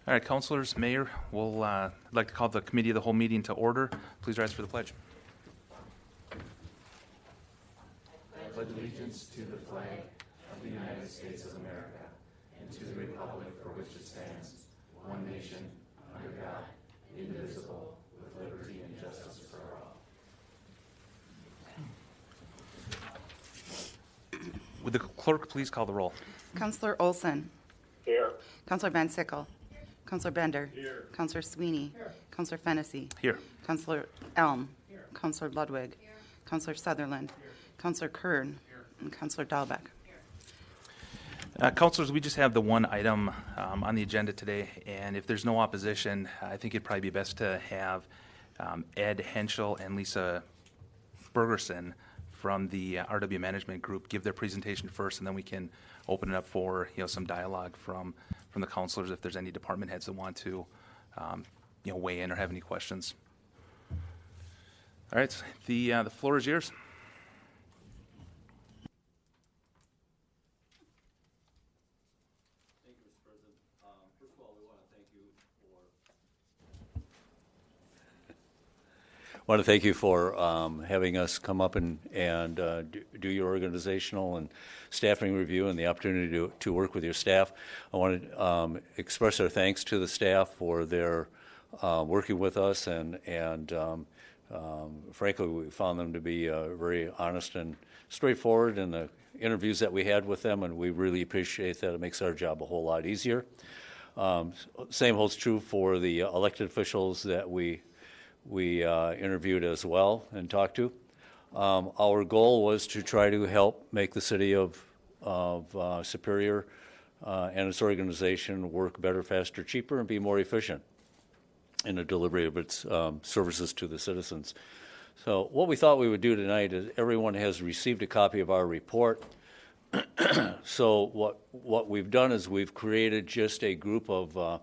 All right, councilors, mayor, we'll I'd like to call the committee of the whole meeting to order. Please rise for the pledge. I pledge allegiance to the flag of the United States of America and to the republic for which it stands, one nation, under God, indivisible, with liberty and justice for all. Would the clerk please call the roll? Councillor Olson. Here. Councillor Van Sickle. Councillor Bender. Here. Councillor Sweeney. Here. Councillor Fennessy. Here. Councillor Elm. Here. Councillor Ludwig. Here. Councillor Sutherland. Here. Councillor Kern. Here. And Councillor Dahlbeck. Councilors, we just have the one item on the agenda today, and if there's no opposition, I think it'd probably be best to have Ed Henschel and Lisa Bergerson from the RW Management Group give their presentation first, and then we can open it up for some dialogue from the councilors if there's any department heads that want to weigh in or have any questions. All right, the floor is yours. I want to thank you for having us come up and do your organizational and staffing review and the opportunity to work with your staff. I want to express our thanks to the staff for their working with us, and frankly, we found them to be very honest and straightforward in the interviews that we had with them, and we really appreciate that. It makes our job a whole lot easier. Same holds true for the elected officials that we interviewed as well and talked to. Our goal was to try to help make the city of Superior and its organization work better, faster, cheaper, and be more efficient in the delivery of its services to the citizens. So what we thought we would do tonight is everyone has received a copy of our report. So what we've done is we've created just a group of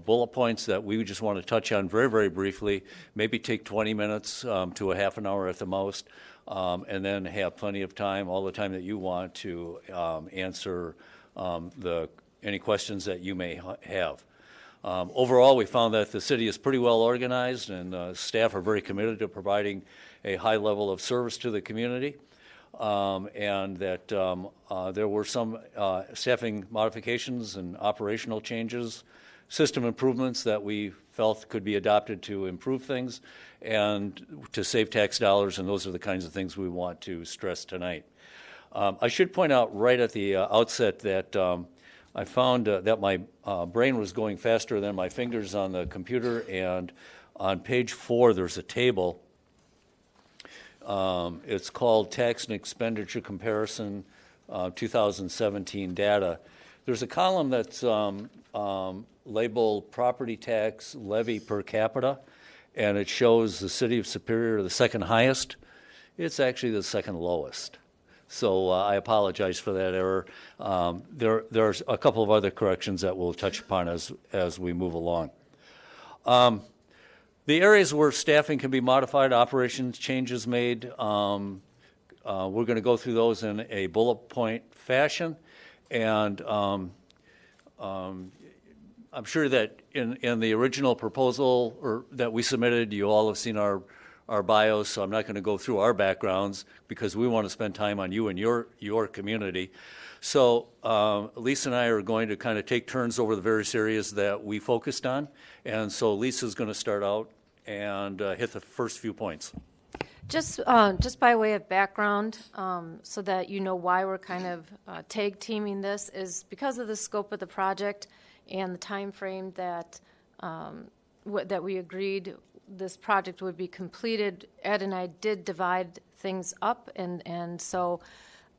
bullet points that we just want to touch on very, very briefly, maybe take 20 minutes to a half an hour at the most, and then have plenty of time, all the time that you want, to answer any questions that you may have. Overall, we found that the city is pretty well organized, and staff are very committed to providing a high level of service to the community, and that there were some staffing modifications and operational changes, system improvements that we felt could be adopted to improve things and to save tax dollars, and those are the kinds of things we want to stress tonight. I should point out right at the outset that I found that my brain was going faster than my fingers on the computer, and on page 4 there's a table. It's called Tax and Expenditure Comparison 2017 Data. There's a column that's labeled Property Tax Levy Per Capita, and it shows the city of Superior the second highest. It's actually the second lowest. So I apologize for that error. There's a couple of other corrections that we'll touch upon as we move along. The areas where staffing can be modified, operations changes made, we're going to go through those in a bullet point fashion. And I'm sure that in the original proposal that we submitted, you all have seen our bios, so I'm not going to go through our backgrounds because we want to spend time on you and your community. So Lisa and I are going to kind of take turns over the various areas that we focused on. And so Lisa's going to start out and hit the first few points. Just by way of background, so that you know why we're kind of tag teaming this, is because of the scope of the project and the time frame that that we agreed this project would be completed. Ed and I did divide things up, and so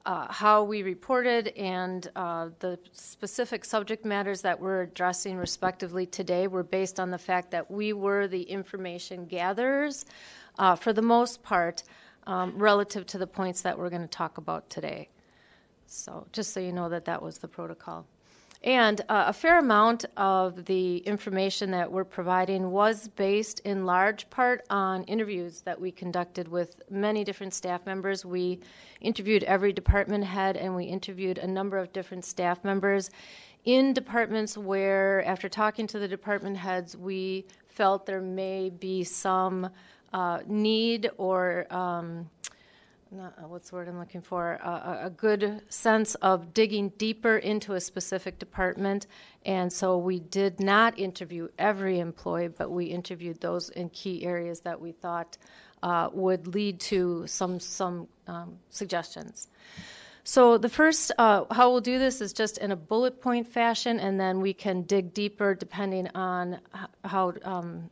how we reported and the specific subject matters that we're addressing respectively today were based on the fact that we were the information gatherers for the most part relative to the points that we're going to talk about today. So just so you know that was the protocol. And a fair amount of the information that we're providing was based in large part on interviews that we conducted with many different staff members. We interviewed every department head, and we interviewed a number of different staff members. in departments where, after talking to the department heads, we felt there may be some need or what's the word I'm looking for, a good sense of digging deeper into a specific department. And so we did not interview every employee, but we interviewed those in key areas that we thought would lead to some suggestions. So the first, how we'll do this is just in a bullet point fashion, and then we can dig deeper depending on how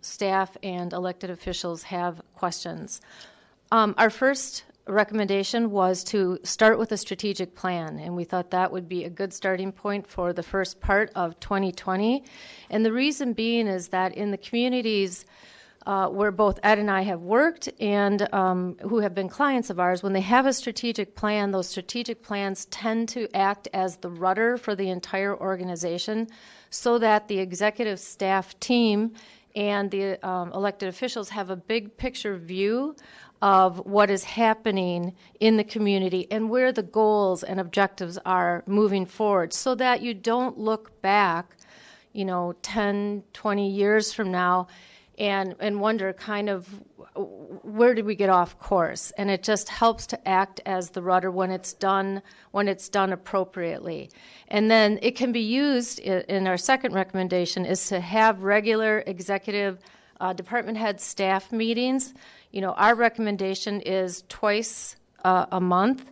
staff and elected officials have questions. Our first recommendation was to start with a strategic plan, and we thought that would be a good starting point for the first part of 2020. And the reason being is that in the communities where both Ed and I have worked and who have been clients of ours, when they have a strategic plan, those strategic plans tend to act as the rudder for the entire organization so that the executive staff team and the elected officials have a big picture view of what is happening in the community and where the goals and objectives are moving forward, so that you don't look back, 10, 20 years from now and wonder kind of where did we get off course. And it just helps to act as the rudder when it's done appropriately. And then it can be used in our second recommendation is to have regular executive department head staff meetings. Our recommendation is twice a month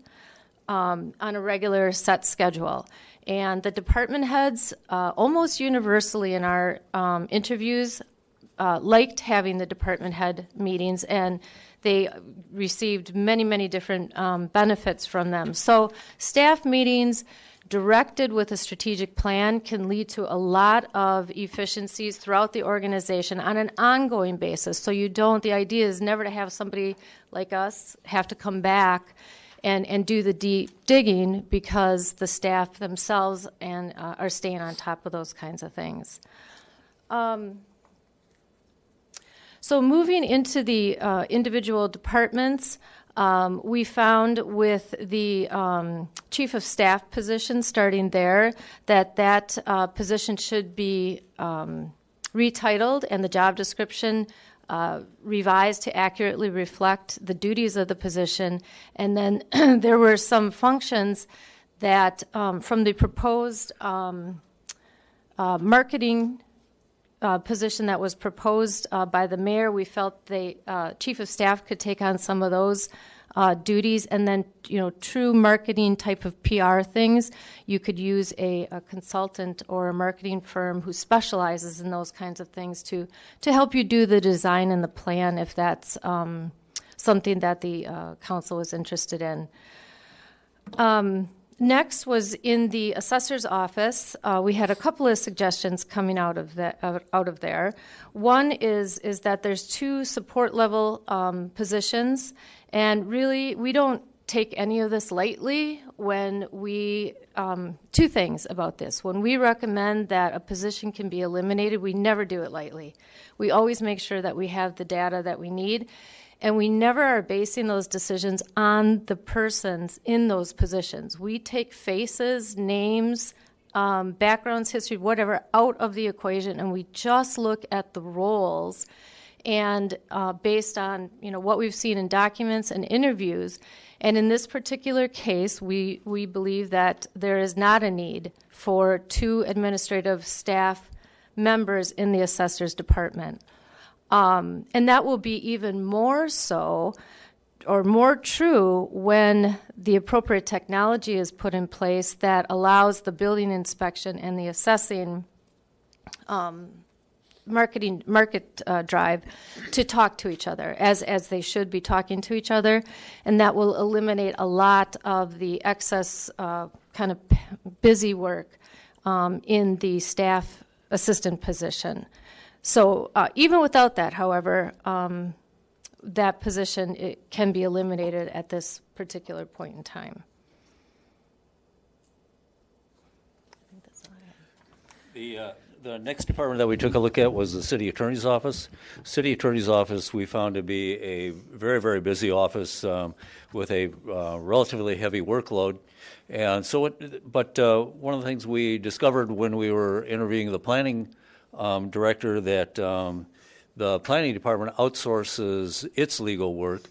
on a regular set schedule. And the department heads, almost universally in our interviews, liked having the department head meetings, and they received many, many different benefits from them. So staff meetings directed with a strategic plan can lead to a lot of efficiencies throughout the organization on an ongoing basis. So the idea is never to have somebody like us have to come back and do the deep digging, because the staff themselves and are staying on top of those kinds of things. So moving into the individual departments, we found with the chief of staff position, starting there, that position should be retitled and the job description revised to accurately reflect the duties of the position. And then there were some functions that from the proposed marketing position that was proposed by the mayor, we felt the chief of staff could take on some of those duties. And then, true marketing type of PR things, you could use a consultant or a marketing firm who specializes in those kinds of things to help you do the design and the plan, if that's something that the council is interested in. Next was in the assessor's office. We had a couple of suggestions coming out of there. One is that there's two support level positions, and really we don't take any of this lightly when we, two things about this. When we recommend that a position can be eliminated, we never do it lightly. We always make sure that we have the data that we need. And we never are basing those decisions on the persons in those positions. We take faces, names, backgrounds, history, whatever, out of the equation, and we just look at the roles. And based on what we've seen in documents and interviews, and in this particular case, we believe that there is not a need for two administrative staff members in the assessor's department. And that will be even more so or more true when the appropriate technology is put in place that allows the building inspection and the assessing market drive to talk to each other as they should be talking to each other. And that will eliminate a lot of the excess kind of busy work in the staff assistant position. So even without that, however, that position it can be eliminated at this particular point in time. I think that's all I have. The next department that we took a look at was the city attorney's office. City attorney's office we found to be a very, very busy office with a relatively heavy workload. And so, one of the things we discovered when we were interviewing the planning director that the planning department outsources its legal work.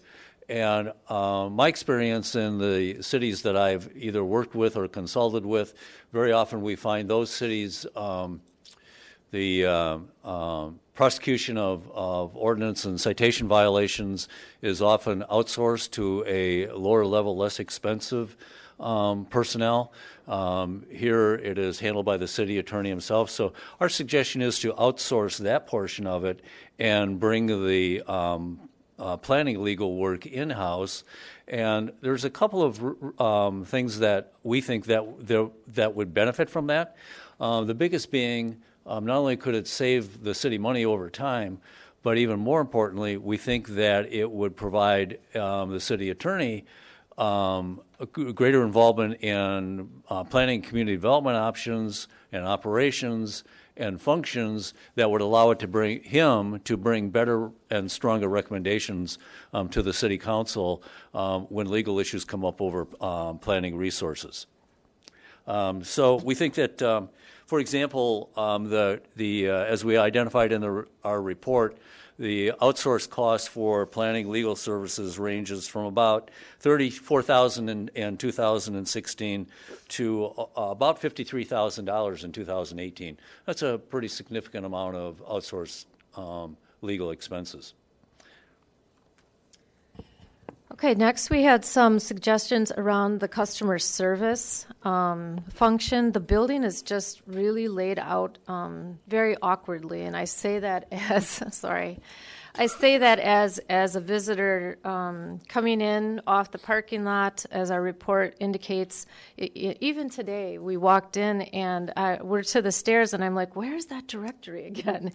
And my experience in the cities that I've either worked with or consulted with, very often we find those cities, the prosecution of ordinance and citation violations is often outsourced to a lower level, less expensive personnel. Here it is handled by the city attorney himself. So our suggestion is to outsource that portion of it and bring the planning legal work in-house. And there's a couple of things that we think that would benefit from that. The biggest being not only could it save the city money over time, but even more importantly, we think that it would provide the city attorney a greater involvement in planning community development options and operations and functions that would allow it to bring better and stronger recommendations to the city council when legal issues come up over planning resources. So we think that, for example, as we identified in our report, the outsourced cost for planning legal services ranges from about $34,000 in 2016 to about $53,000 in 2018. That's a pretty significant amount of outsourced legal expenses. Okay, next we had some suggestions around the customer service function. The building is just really laid out very awkwardly, and I say that as, as a visitor coming in off the parking lot, as our report indicates. Even today, we walked in and we're to the stairs, and I'm like, "Where's that directory again?"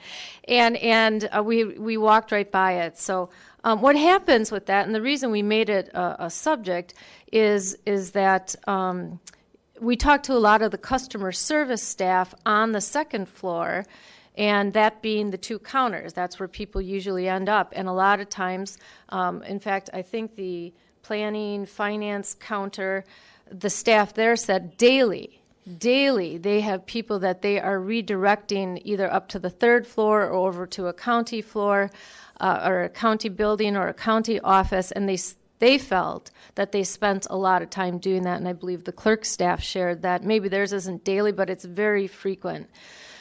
And we walked right by it. So what happens with that, and the reason we made it a subject, is that we talked to a lot of the customer service staff on the second floor. And that being the two counters, that's where people usually end up. And a lot of times, in fact, I think the planning, finance counter, the staff there said daily, they have people that they are redirecting either up to the third floor or over to a county floor or a county building or a county office. And they felt that they spent a lot of time doing that. And I believe the clerk staff shared that. Maybe theirs isn't daily, but it's very frequent.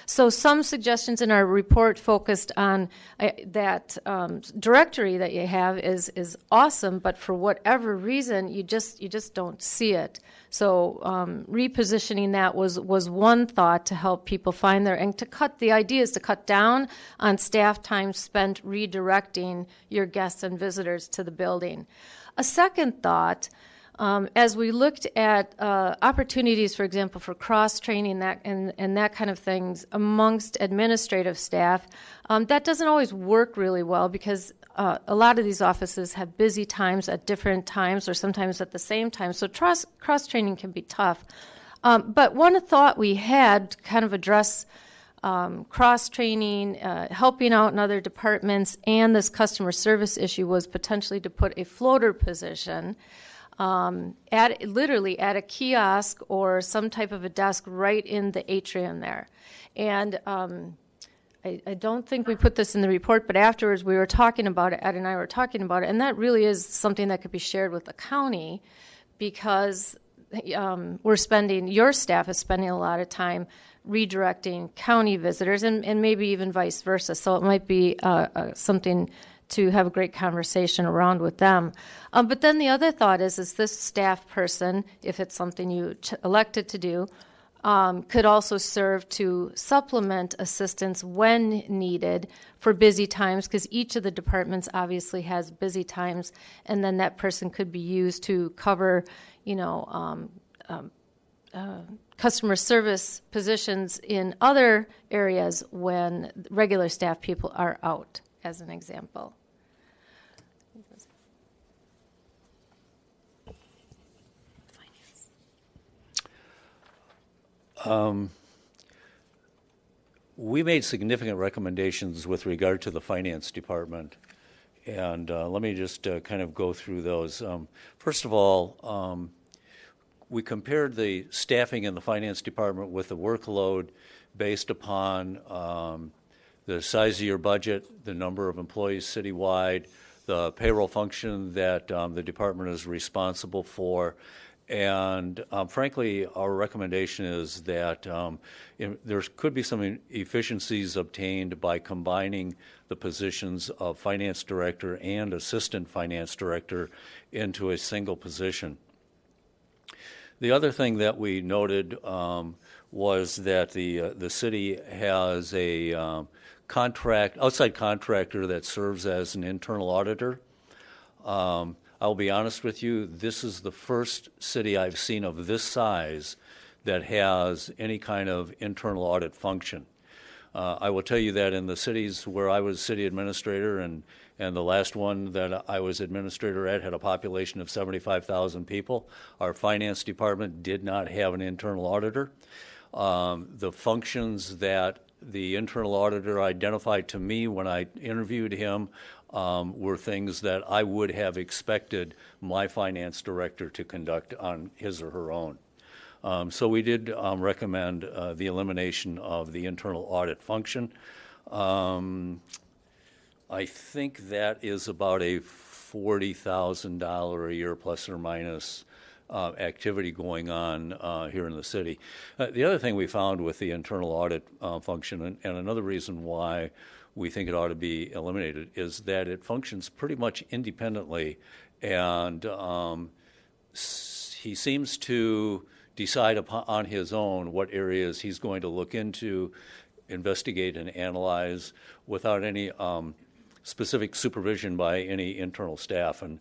So some suggestions in our report focused on that directory that you have is awesome, but for whatever reason, you just don't see it. So repositioning that was one thought to help people find their, and the idea is to cut down on staff time spent redirecting your guests and visitors to the building. A second thought, as we looked at opportunities, for example, for cross-training and that kind of things amongst administrative staff, that doesn't always work really well because a lot of these offices have busy times at different times or sometimes at the same time, so cross-training can be tough. But one thought we had to kind of address cross-training, helping out in other departments, and this customer service issue was potentially to put a floater position literally at a kiosk or some type of a desk right in the atrium there. And I don't think we put this in the report, but afterwards we were talking about it, Ed and I were talking about it, and that really is something that could be shared with the county because your staff is spending a lot of time redirecting county visitors and maybe even vice versa. So it might be something to have a great conversation around with them. But then the other thought is this staff person, if it's something you elected to do, could also serve to supplement assistance when needed for busy times, because each of the departments obviously has busy times, and then that person could be used to cover, customer service positions in other areas when regular staff people are out, as an example. we made significant recommendations with regard to the finance department. And let me just kind of go through those. First of all, we compared the staffing in the finance department with the workload based upon the size of your budget, the number of employees citywide, the payroll function that the department is responsible for. And frankly, our recommendation is that there could be some efficiencies obtained by combining the positions of finance director and assistant finance director into a single position. The other thing that we noted was that the city has a outside contractor that serves as an internal auditor. I'll be honest with you, this is the first city I've seen of this size that has any kind of internal audit function. I will tell you that in the cities where I was city administrator, and the last one that I was administrator at had a population of 75,000 people, our finance department did not have an internal auditor. The functions that the internal auditor identified to me when I interviewed him were things that I would have expected my finance director to conduct on his or her own. So we did recommend the elimination of the internal audit function. I think that is about a $40,000 a year plus or minus activity going on here in the city. The other thing we found with the internal audit function, and another reason why we think it ought to be eliminated, is that it functions pretty much independently, and he seems to decide on his own what areas he's going to look into, investigate, and analyze without any specific supervision by any internal staff, and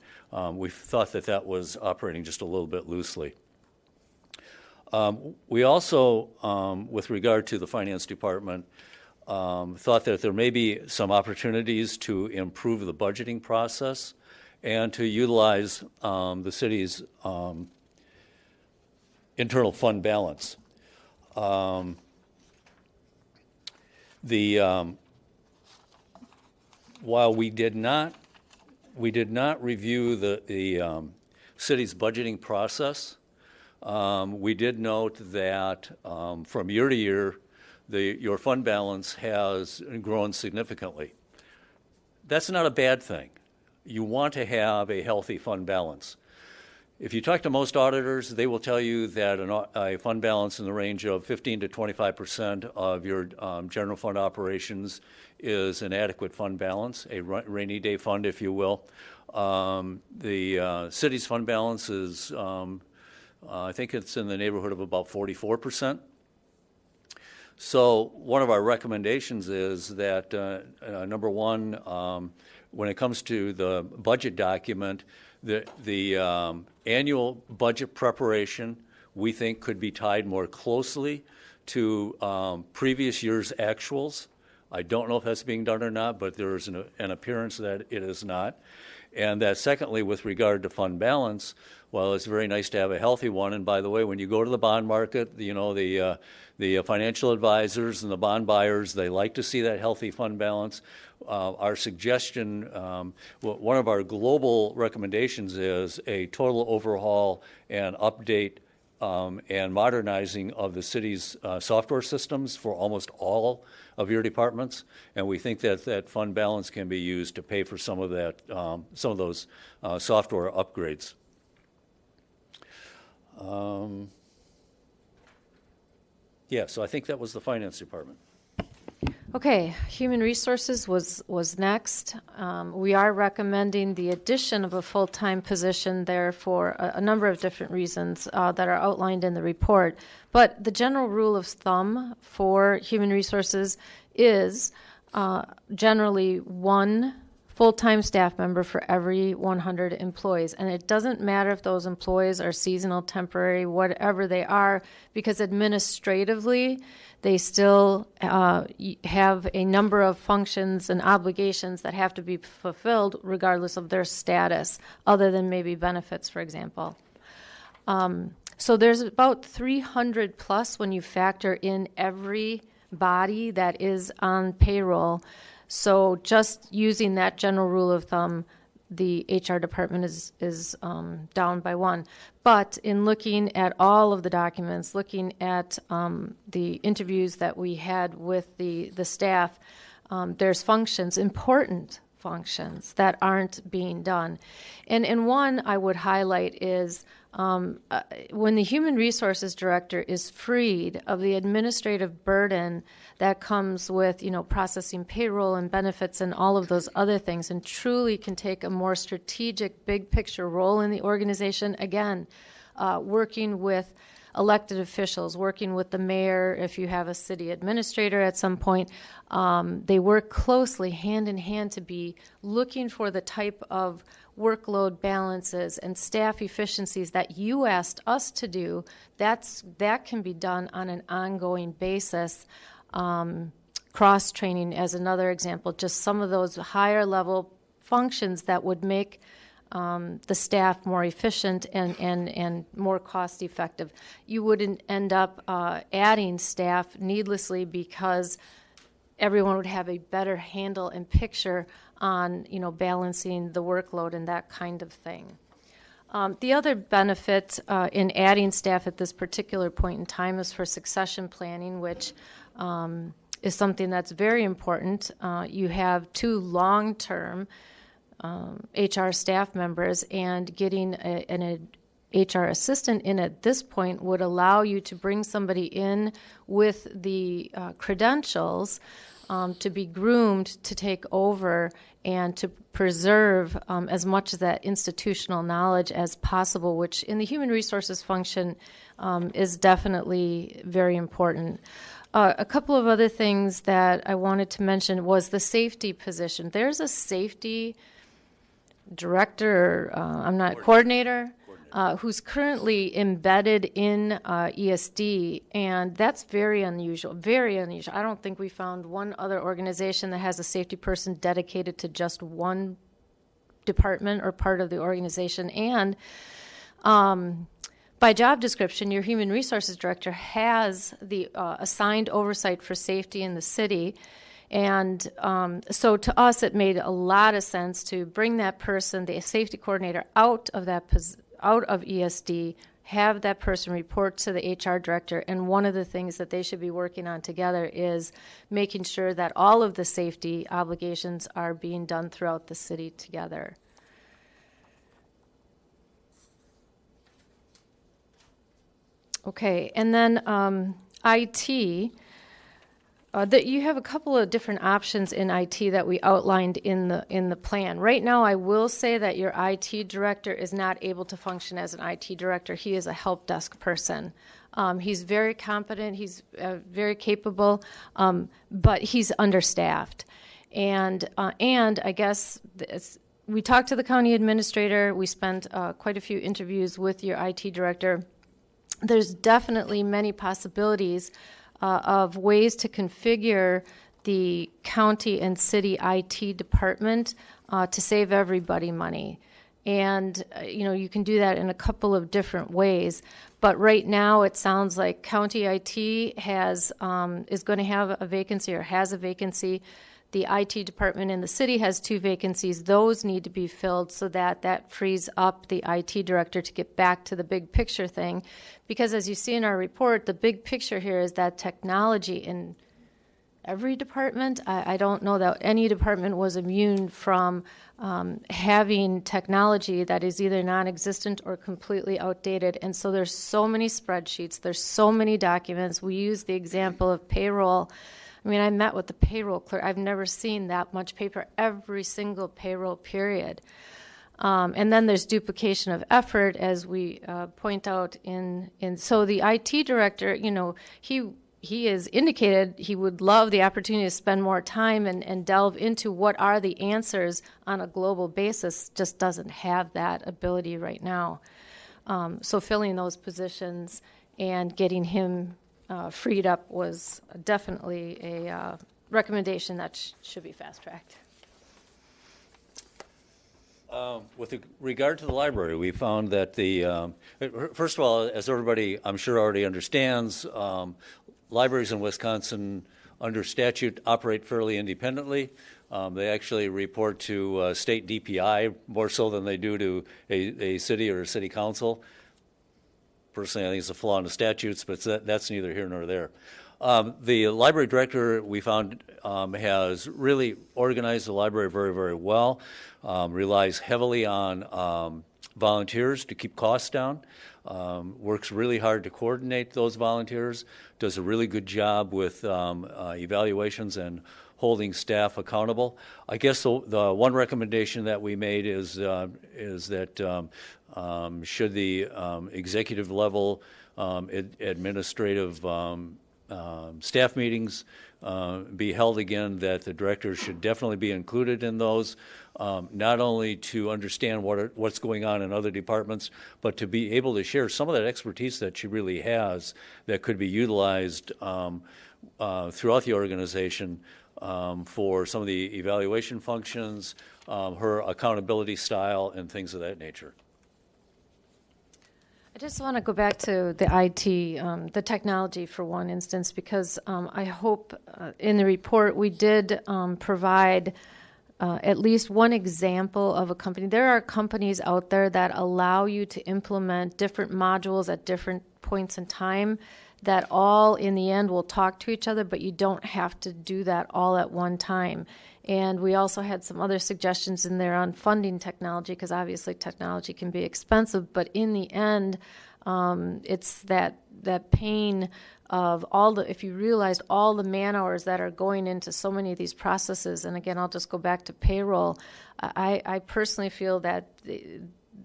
we thought that that was operating just a little bit loosely. We also, with regard to the finance department, thought that there may be some opportunities to improve the budgeting process and to utilize the city's internal fund balance. While we did not review the city's budgeting process, we did note that from year to year, your fund balance has grown significantly. That's not a bad thing. You want to have a healthy fund balance. If you talk to most auditors, they will tell you that a fund balance in the range of 15 to 25% of your general fund operations is an adequate fund balance, a rainy day fund, if you will. The city's fund balance is, I think it's in the neighborhood of about 44%. So one of our recommendations is that, number one, when it comes to the budget document, the annual budget preparation, we think, could be tied more closely to previous year's actuals. I don't know if that's being done or not, but there is an appearance that it is not. And that secondly, with regard to fund balance, well, it's very nice to have a healthy one. And by the way, when you go to the bond market, you know, the financial advisors and the bond buyers, they like to see that healthy fund balance. Our suggestion, one of our global recommendations is a total overhaul and update and modernizing of the city's software systems for almost all of your departments, and we think that that fund balance can be used to pay for some of that, some of those software upgrades. Yeah, so I think that was the finance department. Okay, human resources was next. We are recommending the addition of a full-time position there for a number of different reasons that are outlined in the report. But the general rule of thumb for human resources is generally one full-time staff member for every 100 employees. And it doesn't matter if those employees are seasonal, temporary, whatever they are, because administratively, they still have a number of functions and obligations that have to be fulfilled regardless of their status, other than maybe benefits, for example. So there's about 300 plus when you factor in every body that is on payroll. So just using that general rule of thumb, the HR department is down by one. But in looking at all of the documents, looking at the interviews that we had with the staff, there's functions, important functions, that aren't being done. And one I would highlight is when the Human Resources Director is freed of the administrative burden that comes with, processing payroll and benefits and all of those other things, and truly can take a more strategic, big picture role in the organization, again, working with elected officials, working with the mayor, if you have a city administrator at some point, they work closely hand in hand to be looking for the type of workload balances and staff efficiencies that you asked us to do. That can be done on an ongoing basis. Cross-training as another example, just some of those higher level functions that would make the staff more efficient and more cost effective. You wouldn't end up adding staff needlessly because everyone would have a better handle and picture on balancing the workload and that kind of thing. The other benefit in adding staff at this particular point in time is for succession planning, which is something that's very important. You have 2 long-term HR staff members, and getting an HR assistant in at this point would allow you to bring somebody in with the credentials to be groomed to take over and to preserve as much of that institutional knowledge as possible, which in the human resources function is definitely very important. A couple of other things that I wanted to mention was the safety position. There's a safety director, coordinator, who's currently embedded in ESD, and that's very unusual, very unusual. I don't think we found one other organization that has a safety person dedicated to just one department or part of the organization. And by job description, your human resources director has the assigned oversight for safety in the city. And so to us, it made a lot of sense to bring that person, the safety coordinator, out of ESD, have that person report to the HR director. And one of the things that they should be working on together is making sure that all of the safety obligations are being done throughout the city together. Okay, and then IT. That you have a couple of different options in IT that we outlined in the plan. Right now, I will say that your IT director is not able to function as an IT director. He is a help desk person. He's very competent. He's very capable, but he's understaffed. And I guess we talked to the county administrator. We spent quite a few interviews with your IT director. There's definitely many possibilities of ways to configure the county and city IT department to save everybody money. And, you can do that in a couple of different ways. But right now it sounds like county IT is going to have a vacancy or has a vacancy. The IT department in the city has 2 vacancies. Those need to be filled so that frees up the IT director to get back to the big picture thing. Because as you see in our report, the big picture here is that technology in every department, I don't know that any department was immune from having technology that is either non-existent or completely outdated. And so there's so many spreadsheets, there's so many documents. We use the example of payroll. I mean, I met with the payroll clerk. I've never seen that much paper every single payroll period. And then there's duplication of effort, as we point out so the IT director, he has indicated he would love the opportunity to spend more time and delve into what are the answers on a global basis, just doesn't have that ability right now. So filling those positions and getting him freed up was definitely a recommendation that should be fast-tracked. With regard to the library, we found that first of all, as everybody I'm sure already understands, libraries in Wisconsin under statute, operate fairly independently. They actually report to state DPI more so than they do to a city or a city council. Personally, I think it's a flaw in the statutes, but that's neither here nor there. The library director, we found, has really organized the library very, very well, relies heavily on volunteers to keep costs down, works really hard to coordinate those volunteers, does a really good job with evaluations and holding staff accountable. I guess the one recommendation that we made is that should the executive level administrative staff meetings be held again, that the director should definitely be included in those, not only to understand what's going on in other departments, but to be able to share some of that expertise that she really has that could be utilized throughout the organization for some of the evaluation functions, her accountability style, and things of that nature. I just want to go back to the IT, the technology for one instance, because I hope in the report we did provide at least one example of a company. There are companies out there that allow you to implement different modules at different points in time that all in the end will talk to each other, but you don't have to do that all at one time. And we also had some other suggestions in there on funding technology, because obviously technology can be expensive, but in the end, it's that pain of if you realized all the man hours that are going into so many of these processes, and again, I'll just go back to payroll. I personally feel that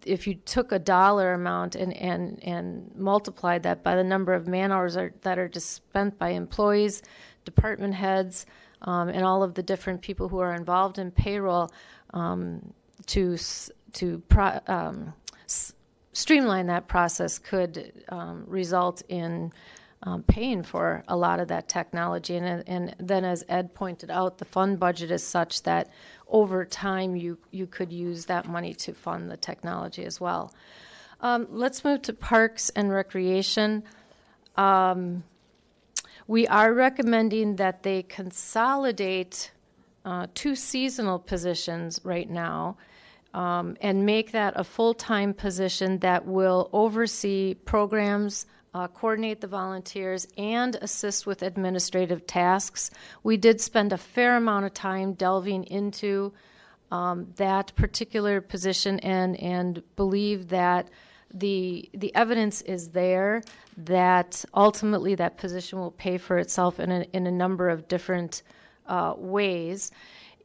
if you took a dollar amount and multiplied that by the number of man hours that are just spent by employees, department heads, and all of the different people who are involved in payroll, to streamline that process could result in paying for a lot of that technology. And then, as Ed pointed out, the fund budget is such that over time you could use that money to fund the technology as well. Let's move to Parks and Recreation. We are recommending that they consolidate 2 seasonal positions right now and make that a full-time position that will oversee programs, coordinate the volunteers, and assist with administrative tasks. We did spend a fair amount of time delving into that particular position and believe that the evidence is there that ultimately that position will pay for itself in a number of different ways.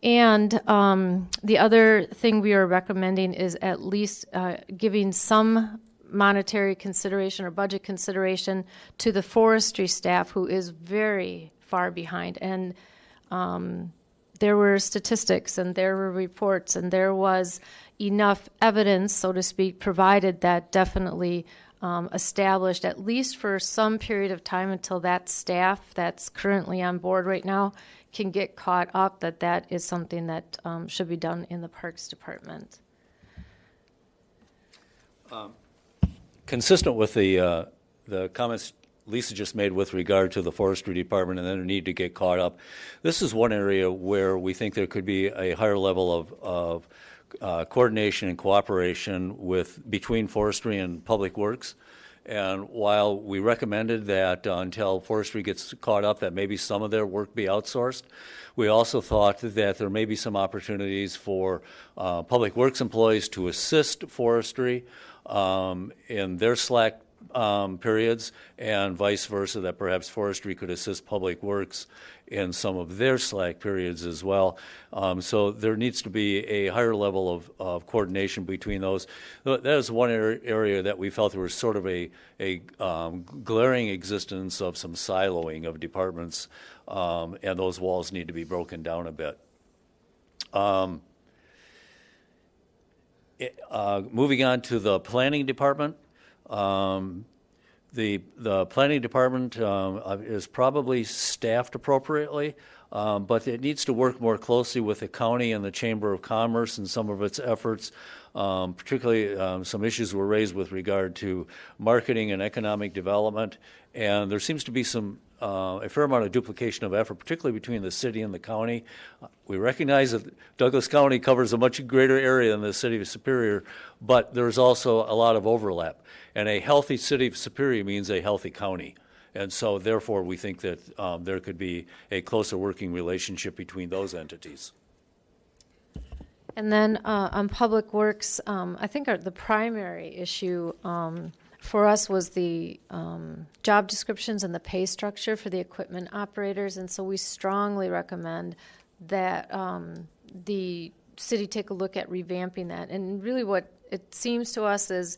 And the other thing we are recommending is at least giving some monetary consideration or budget consideration to the forestry staff, who is very far behind. And there were statistics and there were reports and there was enough evidence, so to speak, provided that definitely established, at least for some period of time until that staff that's currently on board right now can get caught up, that is something that should be done in the Parks Department. Consistent with the comments Lisa just made with regard to the forestry department and their need to get caught up, this is one area where we think there could be a higher level of coordination and cooperation between forestry and public works. And while we recommended that until forestry gets caught up, that maybe some of their work be outsourced, we also thought that there may be some opportunities for public works employees to assist forestry in their slack periods, and vice versa, that perhaps forestry could assist public works in some of their slack periods as well. So there needs to be a higher level of coordination between those. That is one area that we felt there was sort of a glaring existence of some siloing of departments, and those walls need to be broken down a bit. Moving on to the planning department. The planning department is probably staffed appropriately, but it needs to work more closely with the county and the Chamber of Commerce in some of its efforts. Particularly, some issues were raised with regard to marketing and economic development, and there seems to be some a fair amount of duplication of effort, particularly between the city and the county. We recognize that Douglas County covers a much greater area than the city of Superior, but there's also a lot of overlap. And a healthy city of Superior means a healthy county. And so therefore, we think that there could be a closer working relationship between those entities. And then on Public Works, I think the primary issue for us was the job descriptions and the pay structure for the equipment operators. And so we strongly recommend that the city take a look at revamping that. And really what it seems to us is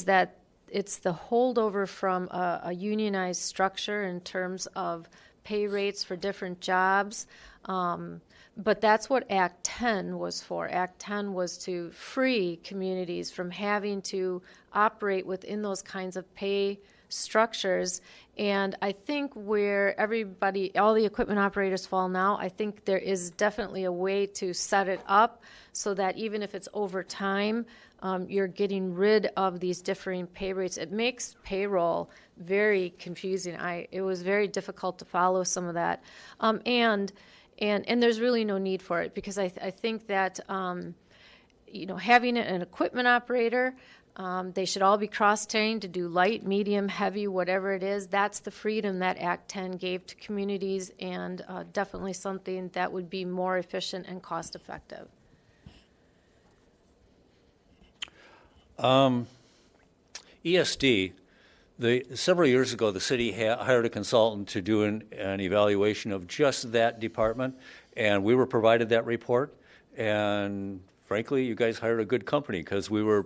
that it's the holdover from a unionized structure in terms of pay rates for different jobs. But that's what Act 10 was for. Act 10 was to free communities from having to operate within those kinds of pay structures. And I think where all the equipment operators fall now, I think there is definitely a way to set it up so that even if it's over time, you're getting rid of these differing pay rates. It makes payroll very confusing. It was very difficult to follow some of that. And there's really no need for it, because I think that having an equipment operator, they should all be cross-trained to do light, medium, heavy, whatever it is. That's the freedom that Act 10 gave to communities, and definitely something that would be more efficient and cost-effective. ESD, several years ago, the city hired a consultant to do an evaluation of just that department, and we were provided that report. And frankly, you guys hired a good company, because we were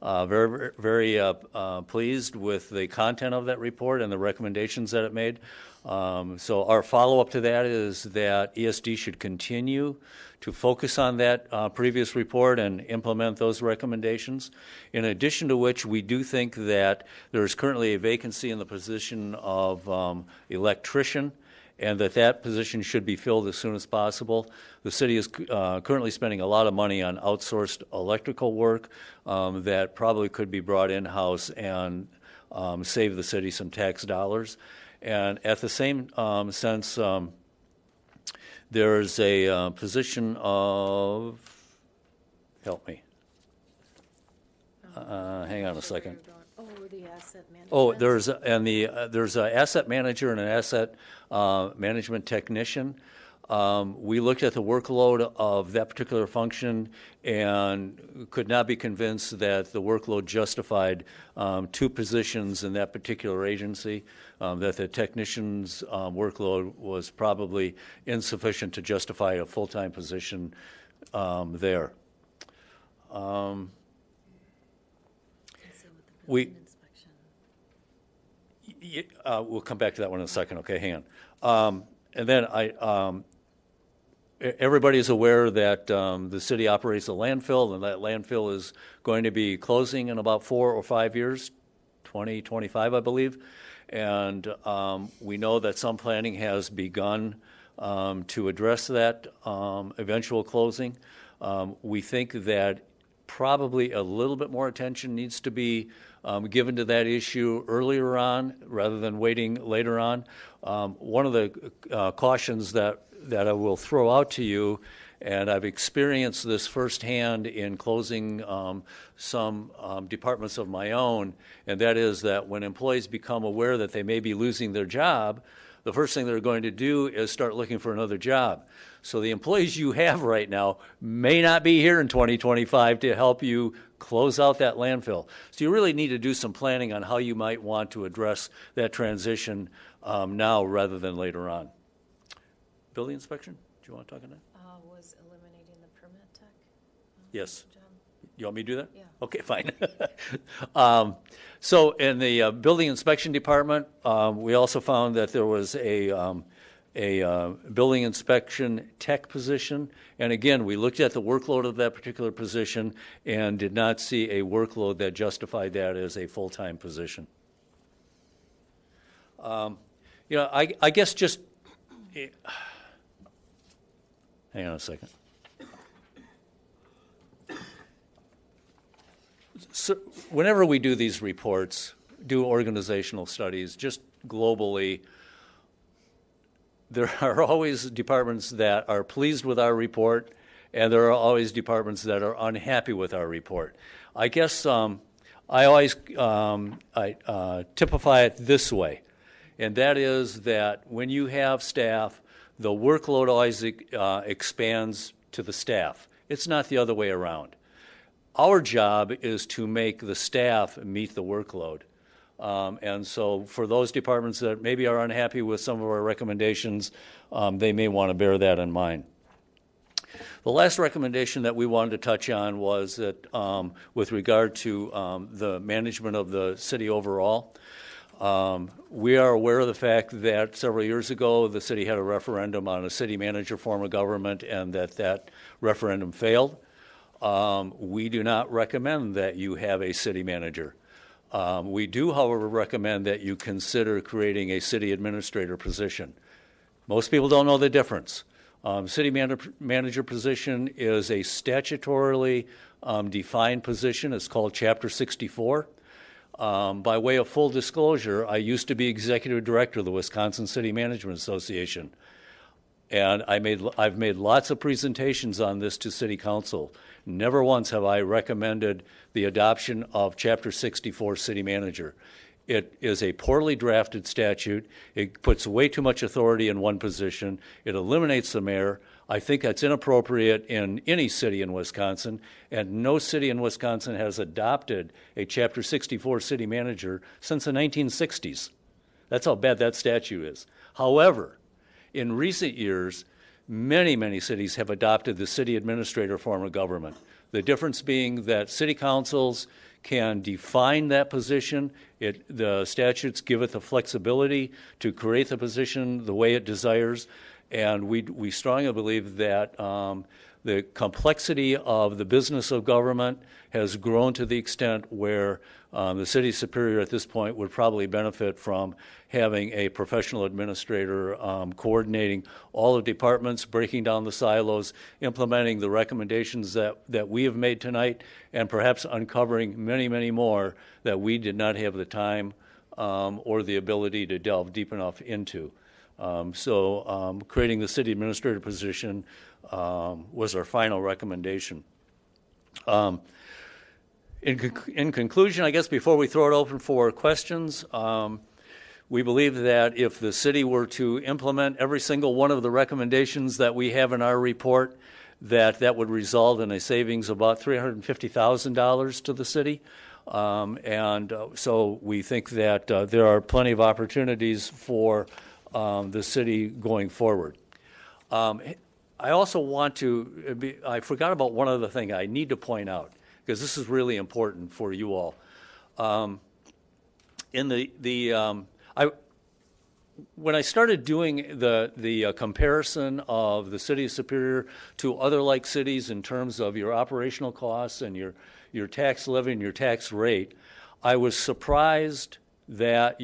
very, very pleased with the content of that report and the recommendations that it made. So our follow-up to that is that ESD should continue to focus on that previous report and implement those recommendations. In addition to which, we do think that there is currently a vacancy in the position of electrician, and that position should be filled as soon as possible. The city is currently spending a lot of money on outsourced electrical work that probably could be brought in-house and save the city some tax dollars. And at the same sense, there's a position of, help me, hang on a second. Oh, the asset management. Oh, there's an asset manager and an asset management technician. We looked at the workload of that particular function and could not be convinced that the workload justified two positions in that particular agency, that the technician's workload was probably insufficient to justify a full-time position there. We'll come back to that one in a second, okay? Hang on. And then everybody is aware that the city operates a landfill, and that landfill is going to be closing in about 4 or 5 years, 2025, I believe. And we know that some planning has begun to address that eventual closing. We think that probably a little bit more attention needs to be given to that issue earlier on rather than waiting later on. One of the cautions that I will throw out to you, and I've experienced this firsthand in closing some departments of my own, and that is that when employees become aware that they may be losing their job, the first thing they're going to do is start looking for another job. So the employees you have right now may not be here in 2025 to help you close out that landfill. So you really need to do some planning on how you might want to address that transition now rather than later on. Building inspection, do you want to talk on that? Was eliminating the permit tech? Yes. Job. You want me to do that? Yeah. Okay, fine. So in the building inspection department, we also found that there was a building inspection tech position. And again, we looked at the workload of that particular position and did not see a workload that justified that as a full-time position. I guess just, hang on a second. So whenever we do these reports, do organizational studies, just globally, there are always departments that are pleased with our report, and there are always departments that are unhappy with our report. I guess I always typify it this way, and that is that when you have staff, the workload always expands to the staff. It's not the other way around. Our job is to make the staff meet the workload. And so for those departments that maybe are unhappy with some of our recommendations, they may want to bear that in mind. The last recommendation that we wanted to touch on was that with regard to the management of the city overall, we are aware of the fact that several years ago the city had a referendum on a city manager form of government and that referendum failed. We do not recommend that you have a city manager. We do, however, recommend that you consider creating a city administrator position. Most people don't know the difference. City manager position is a statutorily defined position. It's called Chapter 64. By way of full disclosure, I used to be executive director of the Wisconsin City Management Association. And I've made lots of presentations on this to City Council. Never once have I recommended the adoption of Chapter 64 City Manager. It is a poorly drafted statute. It puts way too much authority in one position. It eliminates the mayor. I think that's inappropriate in any city in Wisconsin, and no city in Wisconsin has adopted a Chapter 64 City Manager since the 1960s. That's how bad that statute is. However, in recent years, many, many cities have adopted the city administrator form of government. The difference being that city councils can define that position. The statutes give it the flexibility to create the position the way it desires, and we strongly believe that the complexity of the business of government has grown to the extent where the city superior at this point would probably benefit from having a professional administrator coordinating all the departments, breaking down the silos, implementing the recommendations that we have made tonight, and perhaps uncovering many, many more that we did not have the time or the ability to delve deep enough into. So creating the city administrator position was our final recommendation. In conclusion, I guess before we throw it open for questions, we believe that if the city were to implement every single one of the recommendations that we have in our report, that would result in a savings of about $350,000 to the city. So we think that there are plenty of opportunities for the city going forward. I also want to, I forgot about one other thing I need to point out, because this is really important for you all. When I started doing the comparison of the city of Superior to other like cities in terms of your operational costs and your tax levy and your tax rate, I was surprised that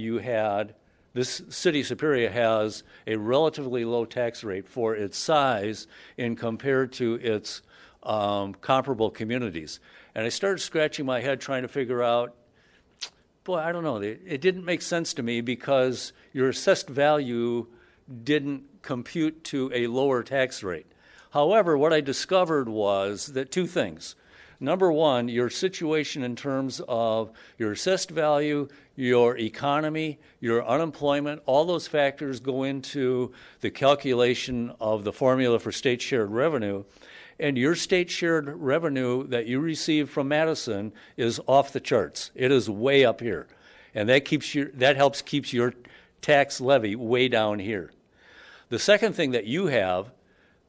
this city of Superior has a relatively low tax rate for its size in compared to its comparable communities. And I started scratching my head trying to figure out, boy, I don't know, it didn't make sense to me because your assessed value didn't compute to a lower tax rate. However, what I discovered was that two things. Number one, your situation in terms of your assessed value, your economy, your unemployment, all those factors go into the calculation of the formula for state shared revenue. And your state shared revenue that you receive from Madison is off the charts. It is way up here. And that helps keep your tax levy way down here. The second thing that you have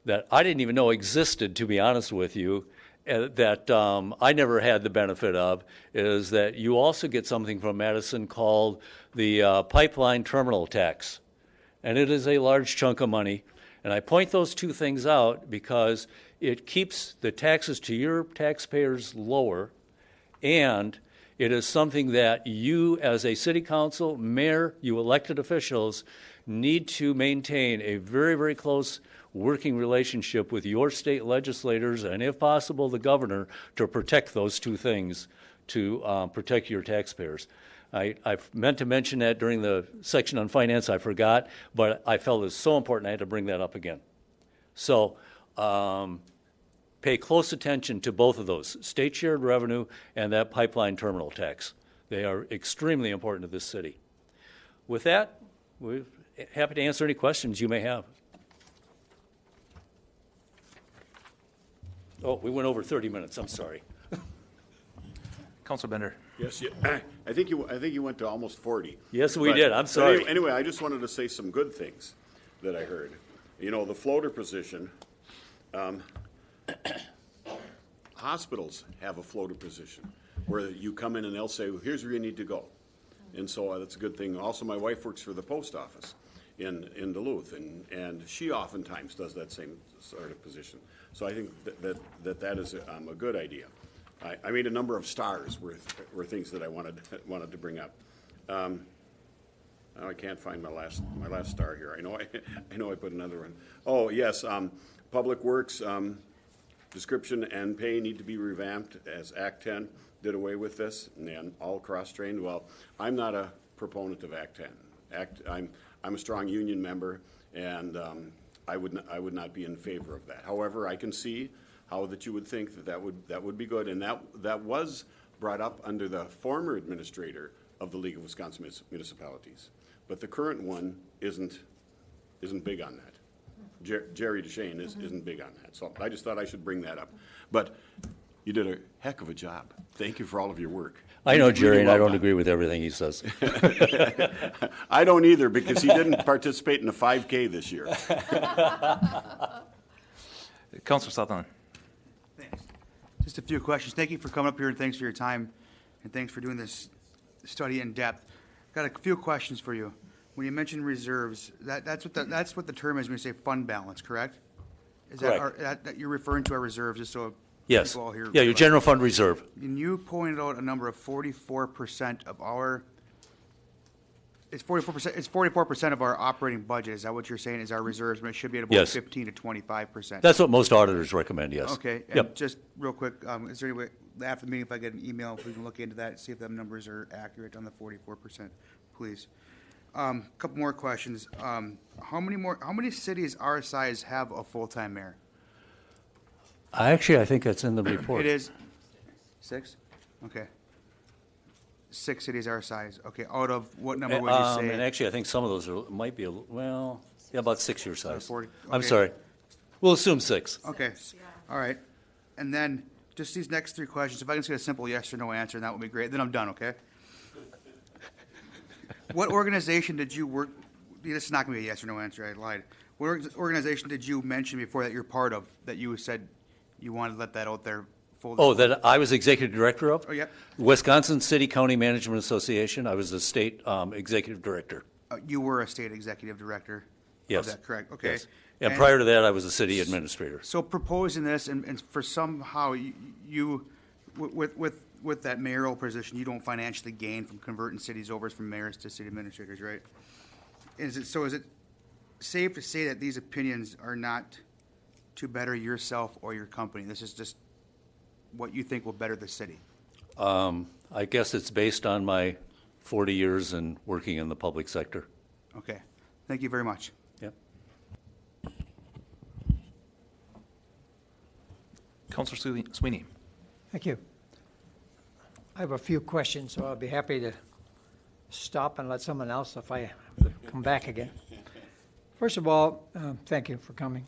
that I didn't even know existed, to be honest with you, that I never had the benefit of, is that you also get something from Madison called the pipeline terminal tax. And it is a large chunk of money. And I point those two things out because it keeps the taxes to your taxpayers lower, and it is something that you as a city council, mayor, you elected officials, need to maintain a very, very close working relationship with your state legislators and, if possible, the governor to protect those two things, to protect your taxpayers. I meant to mention that during the section on finance. I forgot, but I felt it was so important I had to bring that up again. So pay close attention to both of those, state shared revenue and that pipeline terminal tax. They are extremely important to this city. With that, we're happy to answer any questions you may have. Oh, we went over 30 minutes. I'm sorry. Councilor Bender. Yes, I think you went to almost 40. Yes, we But- did. I'm but sorry. Anyway, I just wanted to say some good things that I heard. You know, the floater position, hospitals have a floater position where you come in and they'll say, well, here's where you need to go. And so that's a good thing. Also, my wife works for the post office in Duluth, and she oftentimes does that same sort of position. So I think that is a good idea. I made a number of stars were things that I wanted to bring up. Now I can't find my last star here. I know I put another one. Oh yes, Public Works description and pay need to be revamped as Act 10 did away with this, and then all cross-trained. Well, I'm not a proponent of Act 10. I'm a strong union member, and I would not be in favor of that. However, I can see how that you would think that would be good, and that was brought up under the former administrator of the League of Wisconsin Municipalities, but the current one isn't big on that. Jerry DeShane isn't big on that, so I just thought I should bring that up. But you did a heck of a job. Thank you for all of your work. I know Really Jerry, and I well don't done. agree with everything he says. I don't either, because he didn't participate in the 5K this year. Councilor Sutherland. Thanks. Just a few questions. Thank you for coming up here, and thanks for your time, and thanks for doing this study in depth. Got a few questions for you. When you mention reserves, that's what the term is when you say fund balance, correct? Is Correct. that you're referring to our reserves, just so Yes. people all hear? Yeah, your general fund reserve. And you pointed out a number of 44% of our. It's 44%. It's 44% of our operating budget. Is that what you're saying? Is our reserves? But it should be at about Yes. 15 to 25%. That's what most auditors recommend, yes. Okay, and Yep. just real quick, is there any way, after the meeting, if I get an email, if we can look into that, and see if the numbers are accurate on the 44%, please. Couple more questions. How many cities our size have a full-time mayor? Actually, I think that's in the report. It is 6? Okay. 6 cities our size. Okay, out of what number would you And say? actually, I think some of those might be, about 6 your size. 40, I'm okay. sorry. We'll assume 6. Okay, all right. And then, just these next 3 questions, if I can just get a simple yes or no answer, that would be great. Then I'm done, okay? What organization did you work, this is not going to be a yes or no answer, I lied. What organization did you mention before that you're part of, that you said you wanted to let that out there? Full Oh, disclosure? that I was executive director of? Oh, yep. Wisconsin City County Management Association. I was the state executive director. You were a state executive director? Yes. Of that, correct, okay. Yes. And prior to that, I was a city administrator. So proposing this, and for somehow you with that mayoral position, you don't financially gain from converting cities over from mayors to city administrators, right? Is it safe to say that these opinions are not to better yourself or your company? This is just what you think will better the city? I guess it's based on my 40 years in working in the public sector. Okay, thank you very much. Yep. Councilor Sweeney. Thank you. I have a few questions, so I'll be happy to stop and let someone else if I have to come back again. First of all, thank you for coming.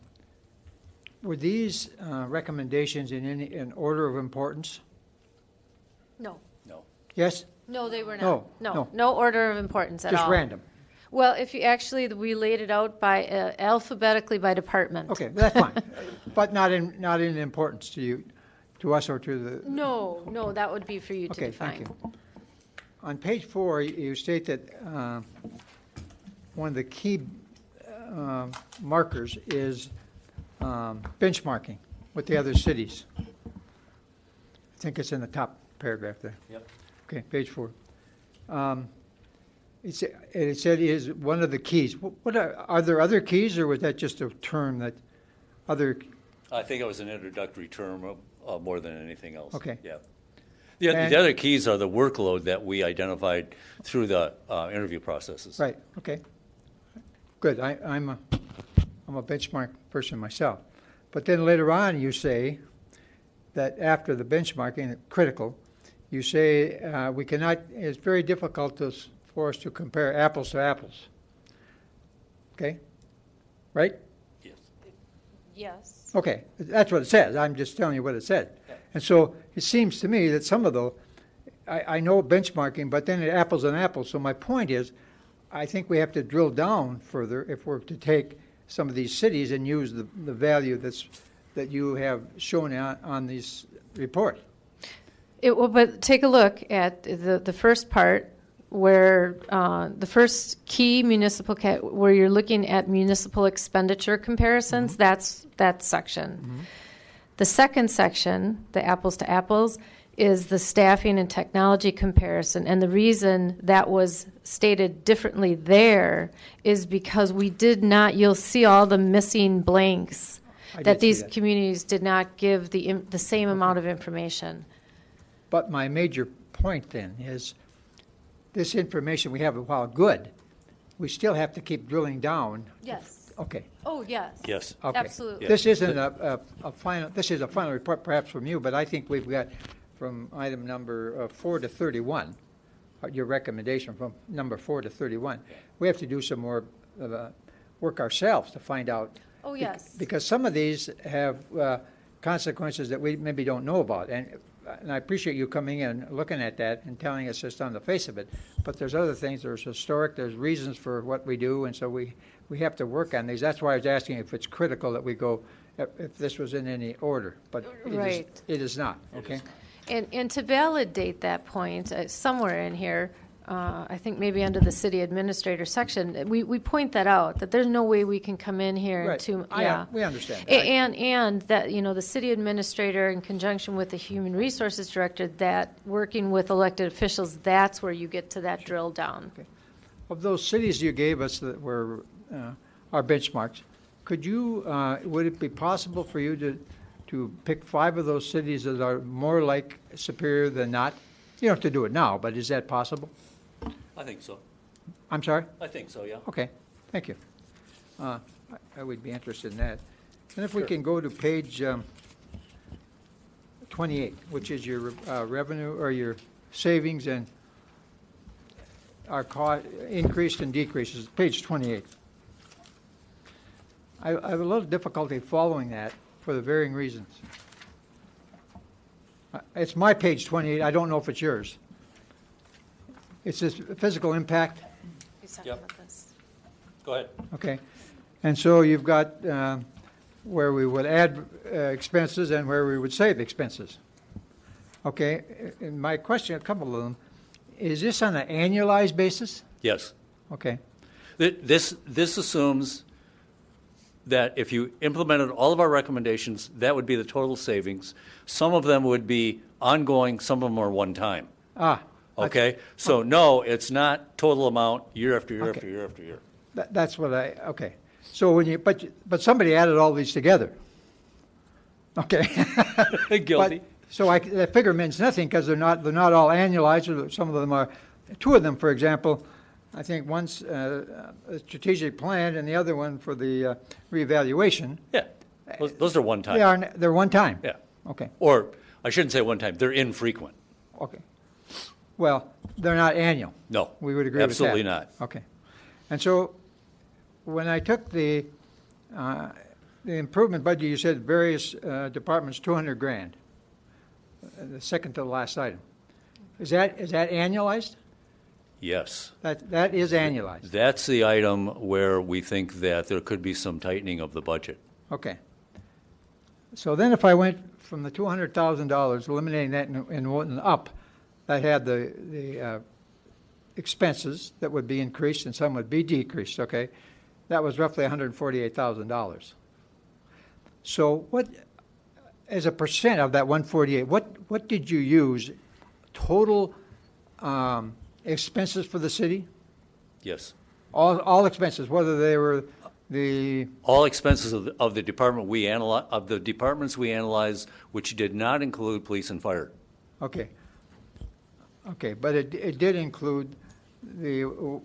Were these recommendations in order of importance? No. No. Yes? No, they were No, not. no. No order of importance at all. Just random? Well, if you actually, we laid it out by alphabetically by department. Okay, that's fine. But not in importance to you, to us or to the... No, that would be for you to Okay, define. thank you. On page 4, you state that one of the key markers is benchmarking with the other cities. I think it's in the top paragraph there. Yep. Okay, page 4. it said is one of the keys. What are there other keys, or was that just a term that other? I think it was an introductory term more than anything else. Okay. Yeah. And- The other keys are the workload that we identified through the interview processes. Right, okay. Good, I'm a benchmark person myself. But then later on, you say that after the benchmarking, critical, you say we cannot, it's very difficult for us to compare apples to apples. Okay? Right? Yes. Yes. Okay, that's what it says. I'm just telling you what it said. And so it seems to me that some of the, I know benchmarking, but then apples and apples. So my point is, I think we have to drill down further if we're to take some of these cities and use the value that you have shown on this report. But take a look at the first part where the first key municipal, where you're looking at municipal expenditure comparisons, that's that section. The second section, the apples to apples, is the staffing and technology comparison. And the reason that was stated differently there is because we did not, you'll see all the missing blanks I that did see these that. communities did not give the same amount of information. But my major point then is this information we have, while good, we still have to keep drilling down. Yes. Okay. Oh, yes. Yes. Okay. Absolutely. This isn't a final, this is a final report perhaps from you, but I think we've got from item number 4 to 31, your recommendation from number 4 to 31. We have to do some more work ourselves to find out. Oh, yes. Because some of these have consequences that we maybe don't know about. And I appreciate you coming in, looking at that and telling us just on the face of it. But there's other things, there's historic, there's reasons for what we do, and so we have to work on these. That's why I was asking if it's critical that we go, if this was in any order, but Right. it is not, okay? And to validate that point, somewhere in here, I think maybe under the city administrator section, we point that out, that there's no way we can come in here Right. to, We understand that. And that, the city administrator, in conjunction with the human resources director, that working with elected officials, that's where you get to that drill down. Of those cities you gave us that were our benchmarks, could you, would it be possible for you to pick 5 of those cities that are more like Superior than not? You don't have to do it now, but is that possible? I think so. I'm sorry? I think so, yeah. Okay, thank you. I would be interested in that. And if we can go to page 28, which is your revenue or your savings and our cost increased and decreases, page 28. I have a little difficulty following that for the varying reasons. It's my page 28. I don't know if it's yours. It's this physical impact. Yep. Go ahead. Okay. And so you've got where we would add expenses and where we would save expenses. Okay. And my question, a couple of them, is this on an annualized basis? Yes. Okay. This assumes that if you implemented all of our recommendations, that would be the total savings. Some of them would be ongoing, some of them are one time. Okay? So no, it's not total amount year after year Okay. after year after year. That's what okay. So when you, but somebody added all these together. Okay. Guilty. So that figure means nothing because they're not all annualized. Or some of them are. 2 of them, for example, I think one's a strategic plan and the other one for the reevaluation. Yeah. Those are one time. They're one time. Yeah. Okay. Or I shouldn't say one time, they're infrequent. Okay. Well, they're not annual. No. We would agree with that. Absolutely not. Okay. And so when I took the improvement budget, you said various departments, 200 grand. The second to the last item. Is that annualized? Yes. That is annualized. That's the item where we think that there could be some tightening of the budget. Okay. So then if I went from the $200,000, eliminating that and went up, that had the expenses that would be increased and some would be decreased, okay? That was roughly $148,000. So what, as a percent of that 148, what did you use total expenses for the city? Yes. All expenses, whether they were the, All expenses of the department we analyze, of the departments we analyze, which did not include police and fire. okay. Okay, but it did include the,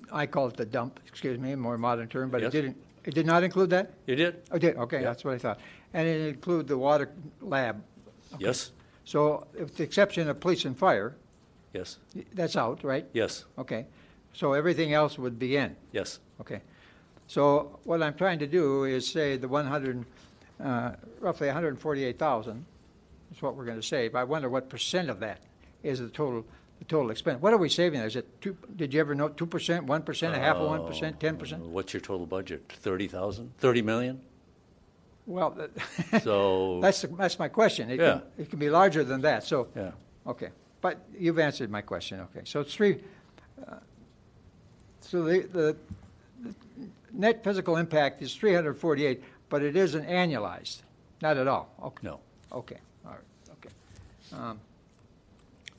I call it the dump, excuse me, a more modern term, but Yes. it did not include that? You did? Oh, it did, okay, Yeah. that's what I thought. And it included the water lab. Yes, So with the exception of police and fire, yes, that's out, right? yes, Okay. So everything else would be in. yes. Okay. So what I'm trying to do is say the roughly 148,000 is what we're going to save. I wonder what percent of that is the total expense. What are we saving? Is it did you ever know 2%, 1%, a half of 1%, 10%? What's your total budget? 30,000? 30 million? Well, So, that's my question. Yeah. It can be larger than that. So, yeah. okay. But you've answered my question. Okay. So it's three. So the net physical impact is 348, but it isn't annualized. Not at all. Okay. No. Okay. All right. Okay.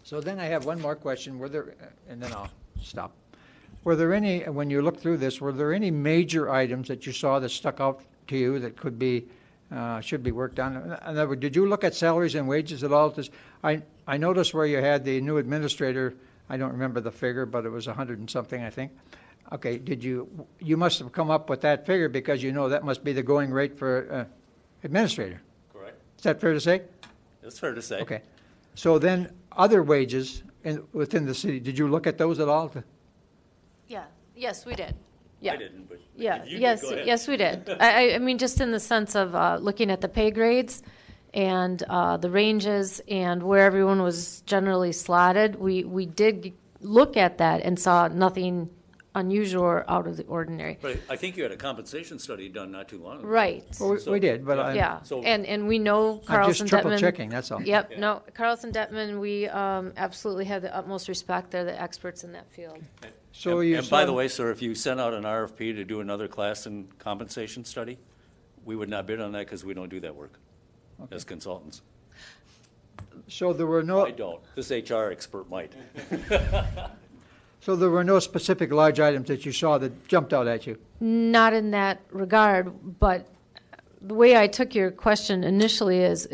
So then I have one more question. And then I'll stop. Were there any, when you looked through this, were there any major items that you saw that stuck out to you that could be, should be worked on? In other words, did you look at salaries and wages at all? I noticed where you had the new administrator, I don't remember the figure, but it was 100 and something, I think. Okay, you must have come up with that figure because you know that must be the going rate for administrator. Correct. Is that fair to say? That's fair to say. Okay. So then, other wages within the city, did you look at those at all? Yeah, yes, we did. Yeah. I didn't, but Yeah, if you did, yes, go ahead. yes, we did. I mean, just in the sense of looking at the pay grades and the ranges and where everyone was generally slotted, we did look at that and saw nothing unusual or out of the ordinary. But I think you had a compensation study done not too long ago. Right. Well, we did, but Yeah, So- and we know I'm Carlson just triple Detman. checking, that's all. Yep, no, Carlson Detman, we absolutely have the utmost respect. They're the experts in that field. So And- you And by saw- the way, sir, if you sent out an RFP to do another class and compensation study, we would not bid on that because we don't do that work as consultants. So there were no, I don't. This HR expert might. so there were no specific large items that you saw that jumped out at you? Not in that regard, but the way I took your question initially is,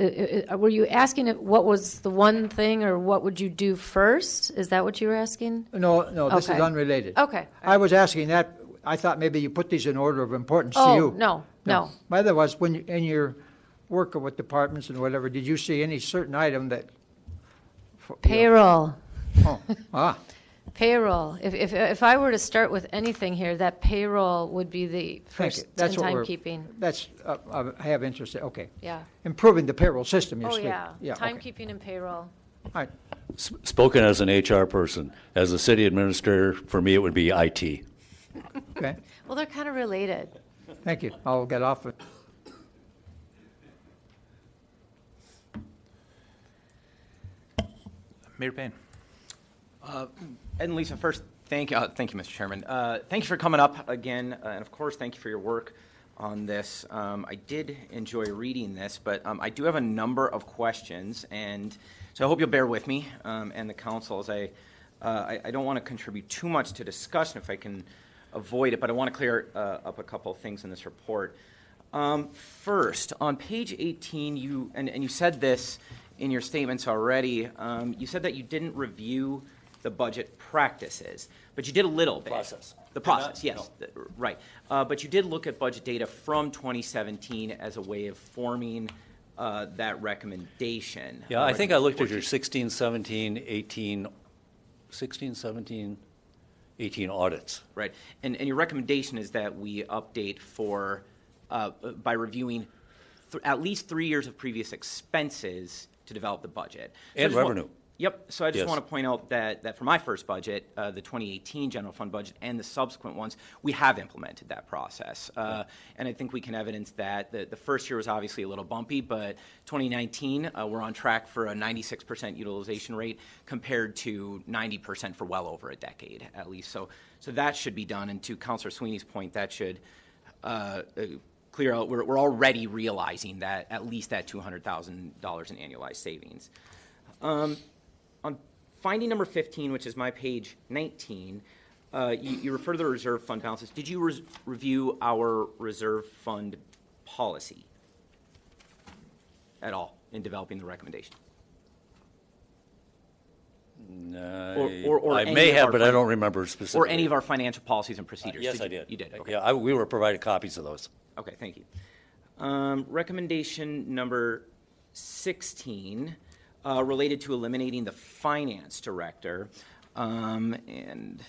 were you asking it what was the one thing or what would you do first? Is that what you were asking? No, this is Okay. unrelated. Okay. I was asking that, I thought maybe you put these in order of importance to Oh, you. no. My other was, when in your work with departments and whatever, did you see any certain item that? Payroll. Oh, Payroll. If I were to start with anything here, that payroll would be the thank you. first That's in what timekeeping. That's, I have interest in, okay. Yeah. Improving the payroll system, you Oh, speak. yeah. Okay. Timekeeping and payroll. All right. Spoken as an HR person, as a city administrator, for me, it would be IT. Okay, Well, they're kind of related. thank you. I'll get off it. Mayor Payne. Ed and Lisa, first, thank you, Mr. Chairman. Thank you for coming up again, and of course, thank you for your work on this. I did enjoy reading this, but I do have a number of questions, and so I hope you'll bear with me and the council as I don't want to contribute too much to discussion if I can avoid it, but I want to clear up a couple of things in this report. First, on page 18, you said this in your statements already, you said that you didn't review the budget practices, but you did a little bit. Process. The process, Not- yes, right. But you did look at budget data from 2017 as a way of forming that recommendation. Yeah, I think I looked at your 16, 17, 18, 16, 17, 18 audits. Right, and your recommendation is that we update for, by reviewing at least 3 years of previous expenses to develop the budget. So I And just wa- revenue. Yep, so I just Yes. want to point out that for my first budget, the 2018 general fund budget and the subsequent ones, we have implemented that process. And I think we can evidence that the first year was obviously a little bumpy, but 2019, we're on track for a 96% utilization rate compared to 90% for well over a decade at least. So that should be done, and to Councilor Sweeney's point, that should clear out, we're already realizing that at least that $200,000 in annualized savings. On finding number 15, which is my page 19, you refer to the reserve fund balances. Did you review our reserve fund policy at all in developing the recommendation? Or I any may of have, our but I don't remember specifically. Or any of our financial policies and procedures? Yes, I did. You did, okay. Yeah, we were provided copies of those. Okay, thank you. Recommendation number 16, related to eliminating the finance director. I'm kind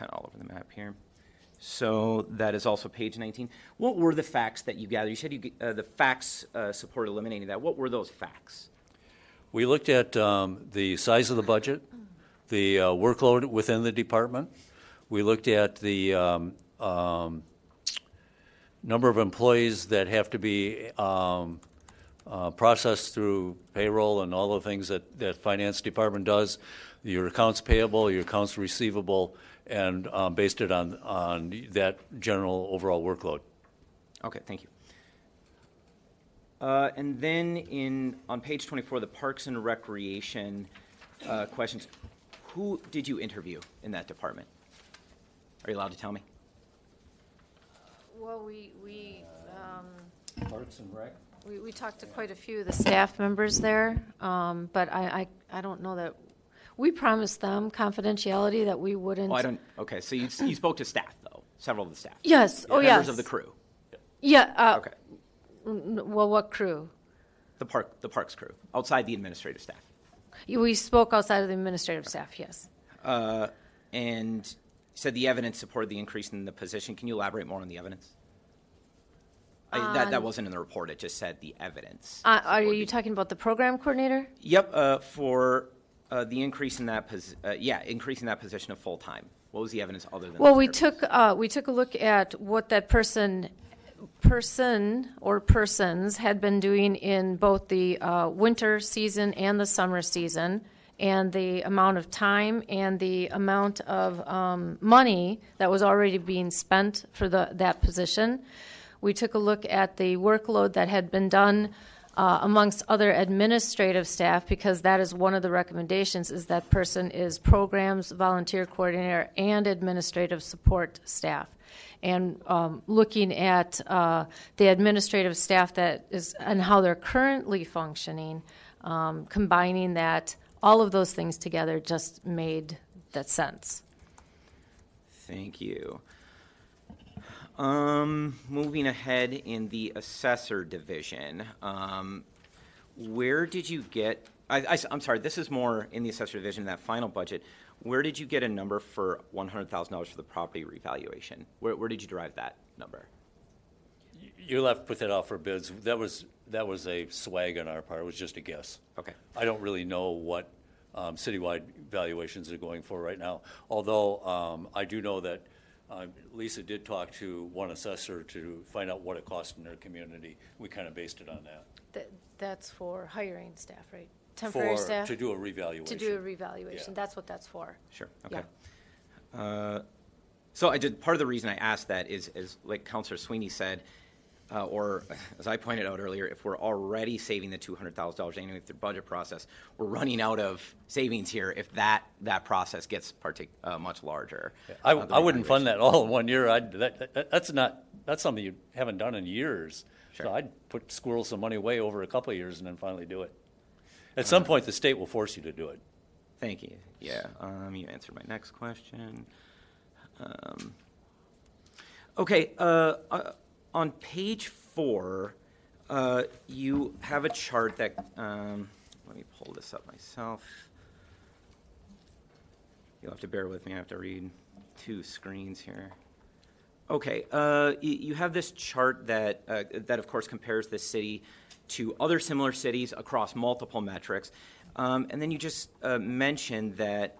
of all over the map here. So that is also page 19. What were the facts that you gathered? You said the facts support eliminating that. What were those facts? We looked at the size of the budget, the workload within the department. We looked at the number of employees that have to be processed through payroll and all the things that finance department does, your accounts payable, your accounts receivable, and based it on that general overall workload. Okay, thank you. And then on page 24, the Parks and Recreation questions, who did you interview in that department? Are you allowed to tell me? Well, we Parks and Rec? we talked to quite a few of the staff members there, but I don't know that, we promised them confidentiality that we wouldn't. Oh, I don't, okay, so you spoke to staff, though, several of the staff? Yes, oh, yes. Members of the crew? Yeah. Okay. Well, what crew? The Parks crew, outside the administrative staff. We spoke outside of the administrative staff, yes. And you said the evidence supported the increase in the position. Can you elaborate more on the evidence? That wasn't in the report. It just said the evidence. Are you talking about the program coordinator? Yep, for the increase in that increasing that position of full-time. What was the evidence other than? Well, those we interviews? took a look at what that person or persons had been doing in both the winter season and the summer season, and the amount of time and the amount of money that was already being spent for that position. We took a look at the workload that had been done amongst other administrative staff, because that is one of the recommendations, is that person is programs, volunteer coordinator, and administrative support staff. And looking at the administrative staff that is and how they're currently functioning, combining that, all of those things together just made that sense. Thank you. Moving ahead in the assessor division, where did you get, I'm sorry, this is more in the assessor division, that final budget. Where did you get a number for $100,000 for the property revaluation? Where did you derive that number? You'll have to put that out for bids. That was a swag on our part. It was just a guess. Okay. I don't really know what citywide valuations are going for right now, although I do know that Lisa did talk to one assessor to find out what it cost in their community. We kind of based it on that. That's for hiring staff, right? Temporary staff? To do a revaluation. To do a revaluation. Yeah. That's what that's for. Sure, okay. Yeah. So part of the reason I asked that is like Councilor Sweeney said, or as I pointed out earlier, if we're already saving the $200,000 annually through the budget process, we're running out of savings here if that process gets much larger. Yeah. I wouldn't fund that all in 1 year. That's something you haven't done in years. Sure. So I'd squirrel some money away over a couple of years and then finally do it. At some point, the state will force you to do it. Thank you. Yeah, you answered my next question. Okay, on page 4, you have a chart that, let me pull this up myself. You'll have to bear with me. I have to read 2 screens here. Okay, you have this chart that of course compares this city to other similar cities across multiple metrics, and then you just mentioned that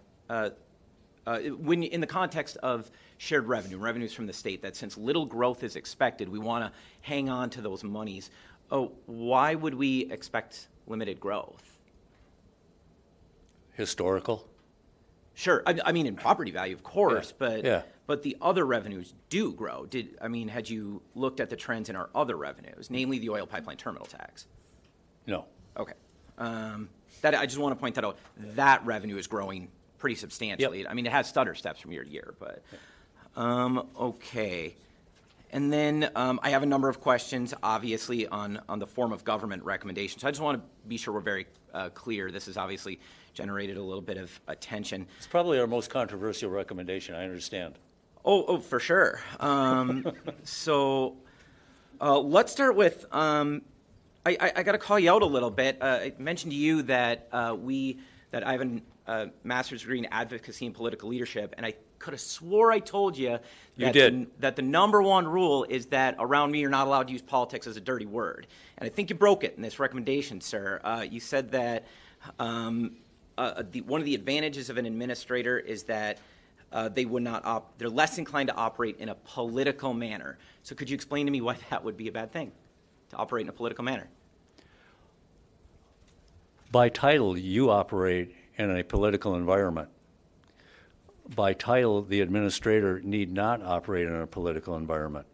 when in the context of shared revenues from the state, that since little growth is expected, we want to hang on to those monies. Oh, why would we expect limited growth? Historical? Sure. I mean, in property value, of course, Yeah. but the other revenues do grow. Had you looked at the trends in our other revenues, namely the oil pipeline terminal tax? No. Okay. That I just want to point that out. That revenue is growing pretty substantially. I mean, it has stutter steps from year to year, but okay. And then I have a number of questions, obviously, on the form of government recommendations. I just want to be sure we're very clear. This has obviously generated a little bit of attention. It's probably our most controversial recommendation, I understand. Oh, for sure. So let's start with, I got to call you out a little bit. I mentioned to you that that I have a master's degree in advocacy and political leadership, and I could have swore I told you that, that the number one rule is that around me you're not allowed to use politics as a dirty word. And I think you broke it in this recommendation, sir. You said that one of the advantages of an administrator is that they would not they're less inclined to operate in a political manner. So could you explain to me why that would be a bad thing, to operate in a political manner? By title, you operate in a political environment. By title, the administrator need not operate in a political environment.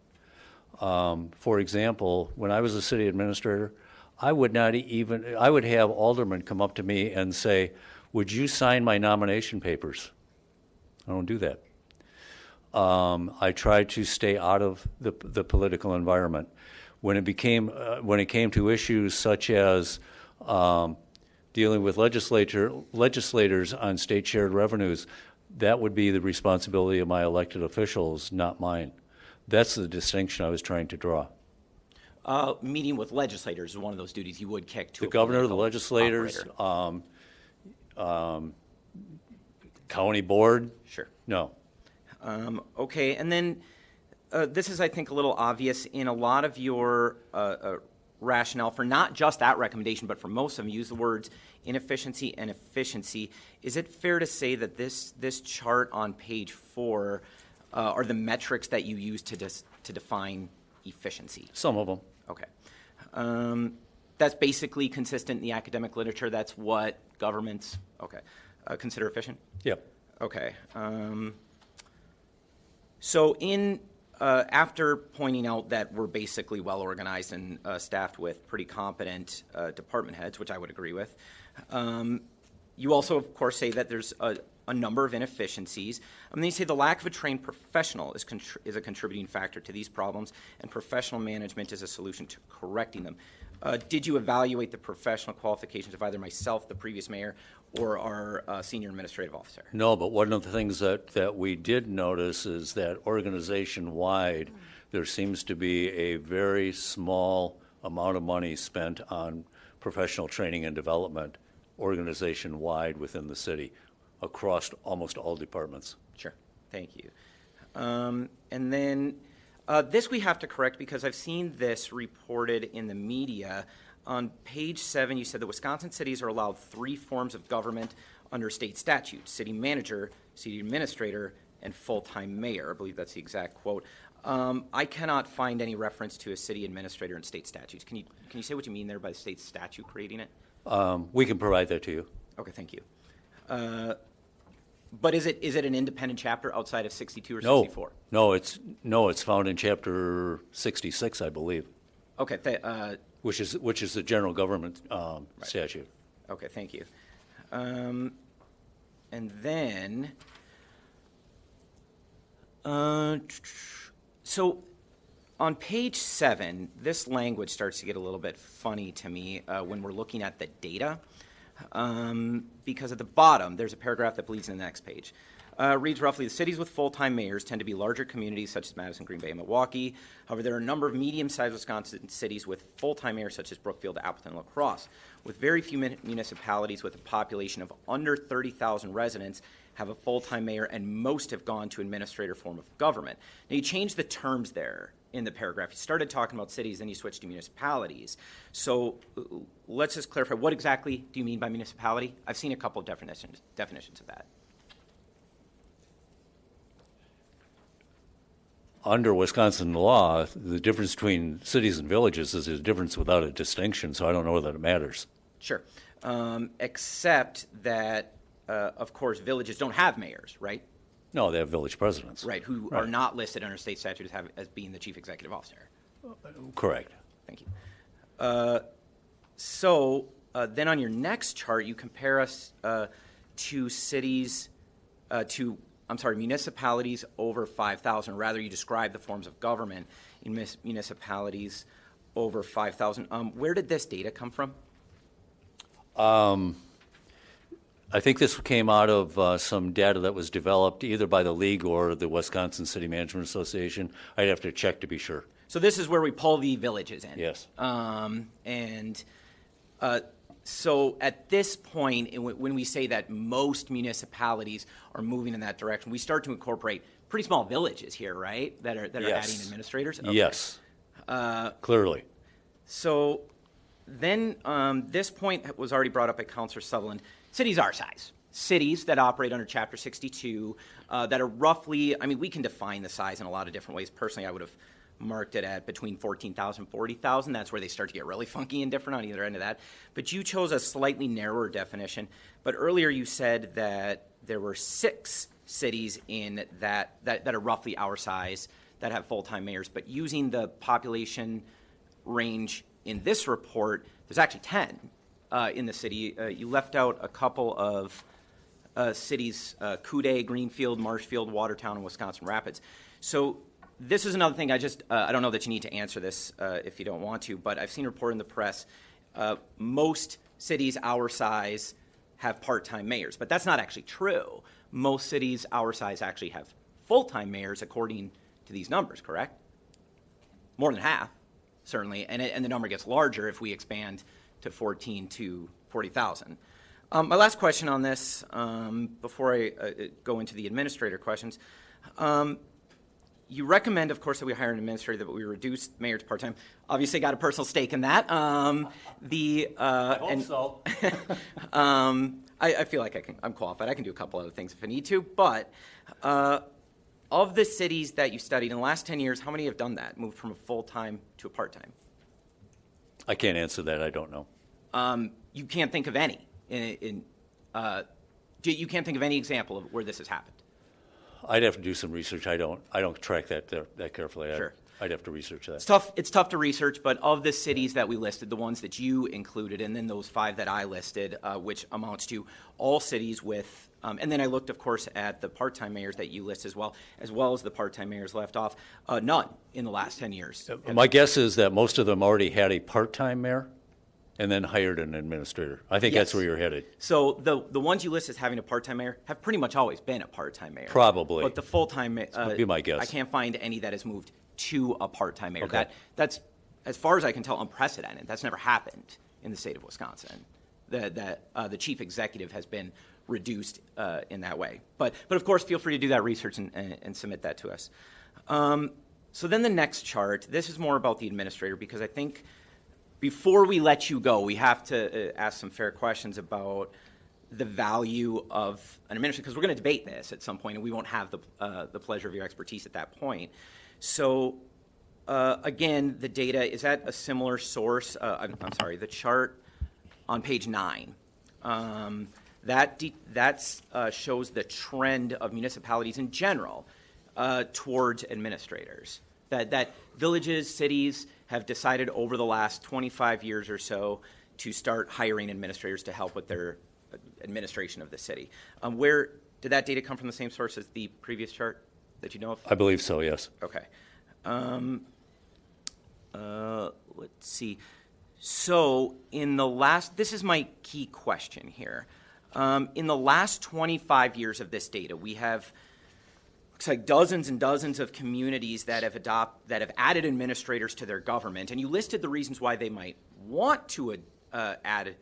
For example, when I was a city administrator, I would have aldermen come up to me and say, "Would you sign my nomination papers?" I don't do that. I try to stay out of the political environment. When it came to issues such as dealing with legislators on state shared revenues, that would be the responsibility of my elected officials, not mine. That's the distinction I was trying to draw. Meeting with legislators is one of those duties you would kick to The a governor, the political legislators, operator. County board, Sure. no. Okay, and then this is, I think, a little obvious in a lot of your rationale for not just that recommendation, but for most of them, use the words inefficiency and efficiency. Is it fair to say that this chart on page 4 are the metrics that you use to define efficiency? Some of them. Okay. That's basically consistent in the academic literature. That's what governments consider efficient? Yep. Okay. So after pointing out that we're basically well organized and staffed with pretty competent department heads, which I would agree with, you also, of course, say that there's a number of inefficiencies. And then you say the lack of a trained professional is a contributing factor to these problems, and professional management is a solution to correcting them. Did you evaluate the professional qualifications of either myself, the previous mayor, or our senior administrative officer? No, but one of the things that we did notice is that organization-wide, there seems to be a very small amount of money spent on professional training and development organization-wide within the city, across almost all departments. Sure. Thank you. And then this we have to correct because I've seen this reported in the media. On page 7, you said that Wisconsin cities are allowed 3 forms of government under state statute: city manager, city administrator, and full-time mayor. I believe that's the exact quote. I cannot find any reference to a city administrator in state statutes. Can you say what you mean there by the state statute creating it? We can provide that to you. Okay, thank you. But is it an independent chapter outside of 62 or 64? No, it's found in chapter 66, I believe. Okay, which is the general government statute. Okay, thank you. And then, so on page 7, this language starts to get a little bit funny to me when we're looking at the data. Because at the bottom, there's a paragraph that bleeds in the next page. Reads roughly, the cities with full-time mayors tend to be larger communities such as Madison, Green Bay, and Milwaukee. However, there are a number of medium-sized Wisconsin cities with full-time mayors such as Brookfield, Appleton, and La Crosse. With very few municipalities with a population of under 30,000 residents have a full-time mayor, and most have gone to administrator form of government. Now, you changed the terms there in the paragraph. You started talking about cities, then you switched to municipalities. So let's just clarify, what exactly do you mean by municipality? I've seen a couple of definitions of that. Under Wisconsin law, the difference between cities and villages is a difference without a distinction, so I don't know that it matters. Sure. Except that, of course, villages don't have mayors, right? No, they have village presidents. Right, who are not listed under state statute as being the chief executive officer. Correct. Thank you. So then on your next chart, you compare us to cities, municipalities over 5,000. Rather, you describe the forms of government in municipalities over 5,000. Where did this data come from? I think this came out of some data that was developed either by the league or the Wisconsin City Management Association. I'd have to check to be sure. So this is where we pull the villages in. Yes. So at this point, when we say that most municipalities are moving in that direction, we start to incorporate pretty small villages here, right? That are Yes. adding administrators. Okay. Yes. Clearly. So then this point was already brought up by Councilor Sutherland. Cities our size. Cities that operate under Chapter 62 that are roughly, I mean, we can define the size in a lot of different ways. Personally, I would have marked it at between 14,000 and 40,000. That's where they start to get really funky and different on either end of that. But you chose a slightly narrower definition. But earlier you said that there were 6 cities in that are roughly our size that have full-time mayors. But using the population range in this report, there's actually 10 in the city. You left out a couple of cities, Coude, Greenfield, Marshfield, Watertown, and Wisconsin Rapids. So this is another thing I don't know that you need to answer this if you don't want to, but I've seen a report in the press. Most cities our size have part-time mayors, but that's not actually true. Most cities our size actually have full-time mayors according to these numbers, correct? More than half, certainly, and the number gets larger if we expand to 14 to 40,000. My last question on this, before I go into the administrator questions, you recommend, of course, that we hire an administrator, that we reduce mayors part-time. Obviously, got a personal stake in that. I hope so. I feel like I'm qualified. I can do a couple other things if I need to. But of the cities that you studied in the last 10 years, how many have done that, moved from a full-time to a part-time? I can't answer that. I don't know. You can't think of any. You can't think of any example of where this has happened. I'd have to do some research. I don't track that carefully. Sure. I'd have to research that. It's tough to research, but of the cities that we listed, the ones that you included, and then those 5 that I listed, which amounts to all cities with, and then I looked, of course, at the part-time mayors that you list as well as the part-time mayors left off, none in the last 10 years. My guess is that most of them already had a part-time mayor and then hired an administrator. I think that's Yes. where you're headed. So the ones you list as having a part-time mayor have pretty much always been a part-time mayor. Probably. But the full-time would be my guess. I can't find any that has moved to a part-time mayor. Okay. That's, as far as I can tell, unprecedented. That's never happened in the state of Wisconsin. The chief executive has been reduced in that way. But of course, feel free to do that research and submit that to us. So then the next chart, this is more about the administrator, because I think before we let you go, we have to ask some fair questions about the value of an administrator, because we're going to debate this at some point, and we won't have the pleasure of your expertise at that point. So again, the data, is that a similar source? I'm sorry, the chart on page 9. That shows the trend of municipalities in general towards administrators. That villages, cities have decided over the last 25 years or so to start hiring administrators to help with their administration of the city. Where did that data come from? The same source as the previous chart that you know of? I believe so, yes. Okay. Let's see. So this is my key question here. In the last 25 years of this data, we have looks like dozens and dozens of communities that have added administrators to their government, and you listed the reasons why they might want to add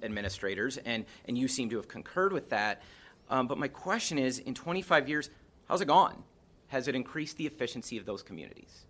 administrators, and you seem to have concurred with that. But my question is, in 25 years, how's it gone? Has it increased the efficiency of those communities?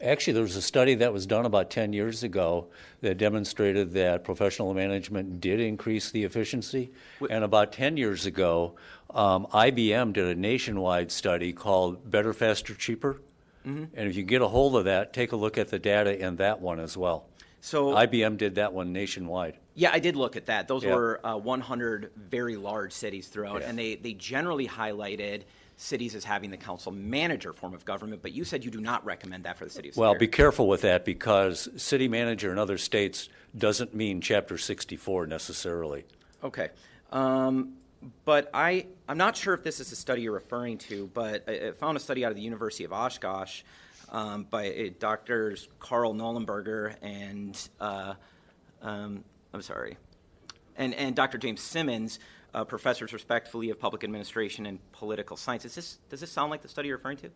Actually, there was a study that was done about 10 years ago that demonstrated that professional management did increase the efficiency. And about 10 years ago, IBM did a nationwide study called Better, Faster, Cheaper. Mm-hmm. And if you get a hold of that, take a look at the data in that one as well. So IBM did that one nationwide. Yeah, I did look at that. Those were 100 very large cities throughout, and they generally highlighted cities as having the council manager form of government, but you said you do not recommend that for the city of Well, Superior. be careful with that because city manager in other states doesn't mean Chapter 64 necessarily. Okay. But I'm not sure if this is the study you're referring to, but I found a study out of the University of Oshkosh by Drs. Carl Nollenberger and and Dr. James Simmons, professors respectively of public administration and political science. Does this sound like the study you're referring to?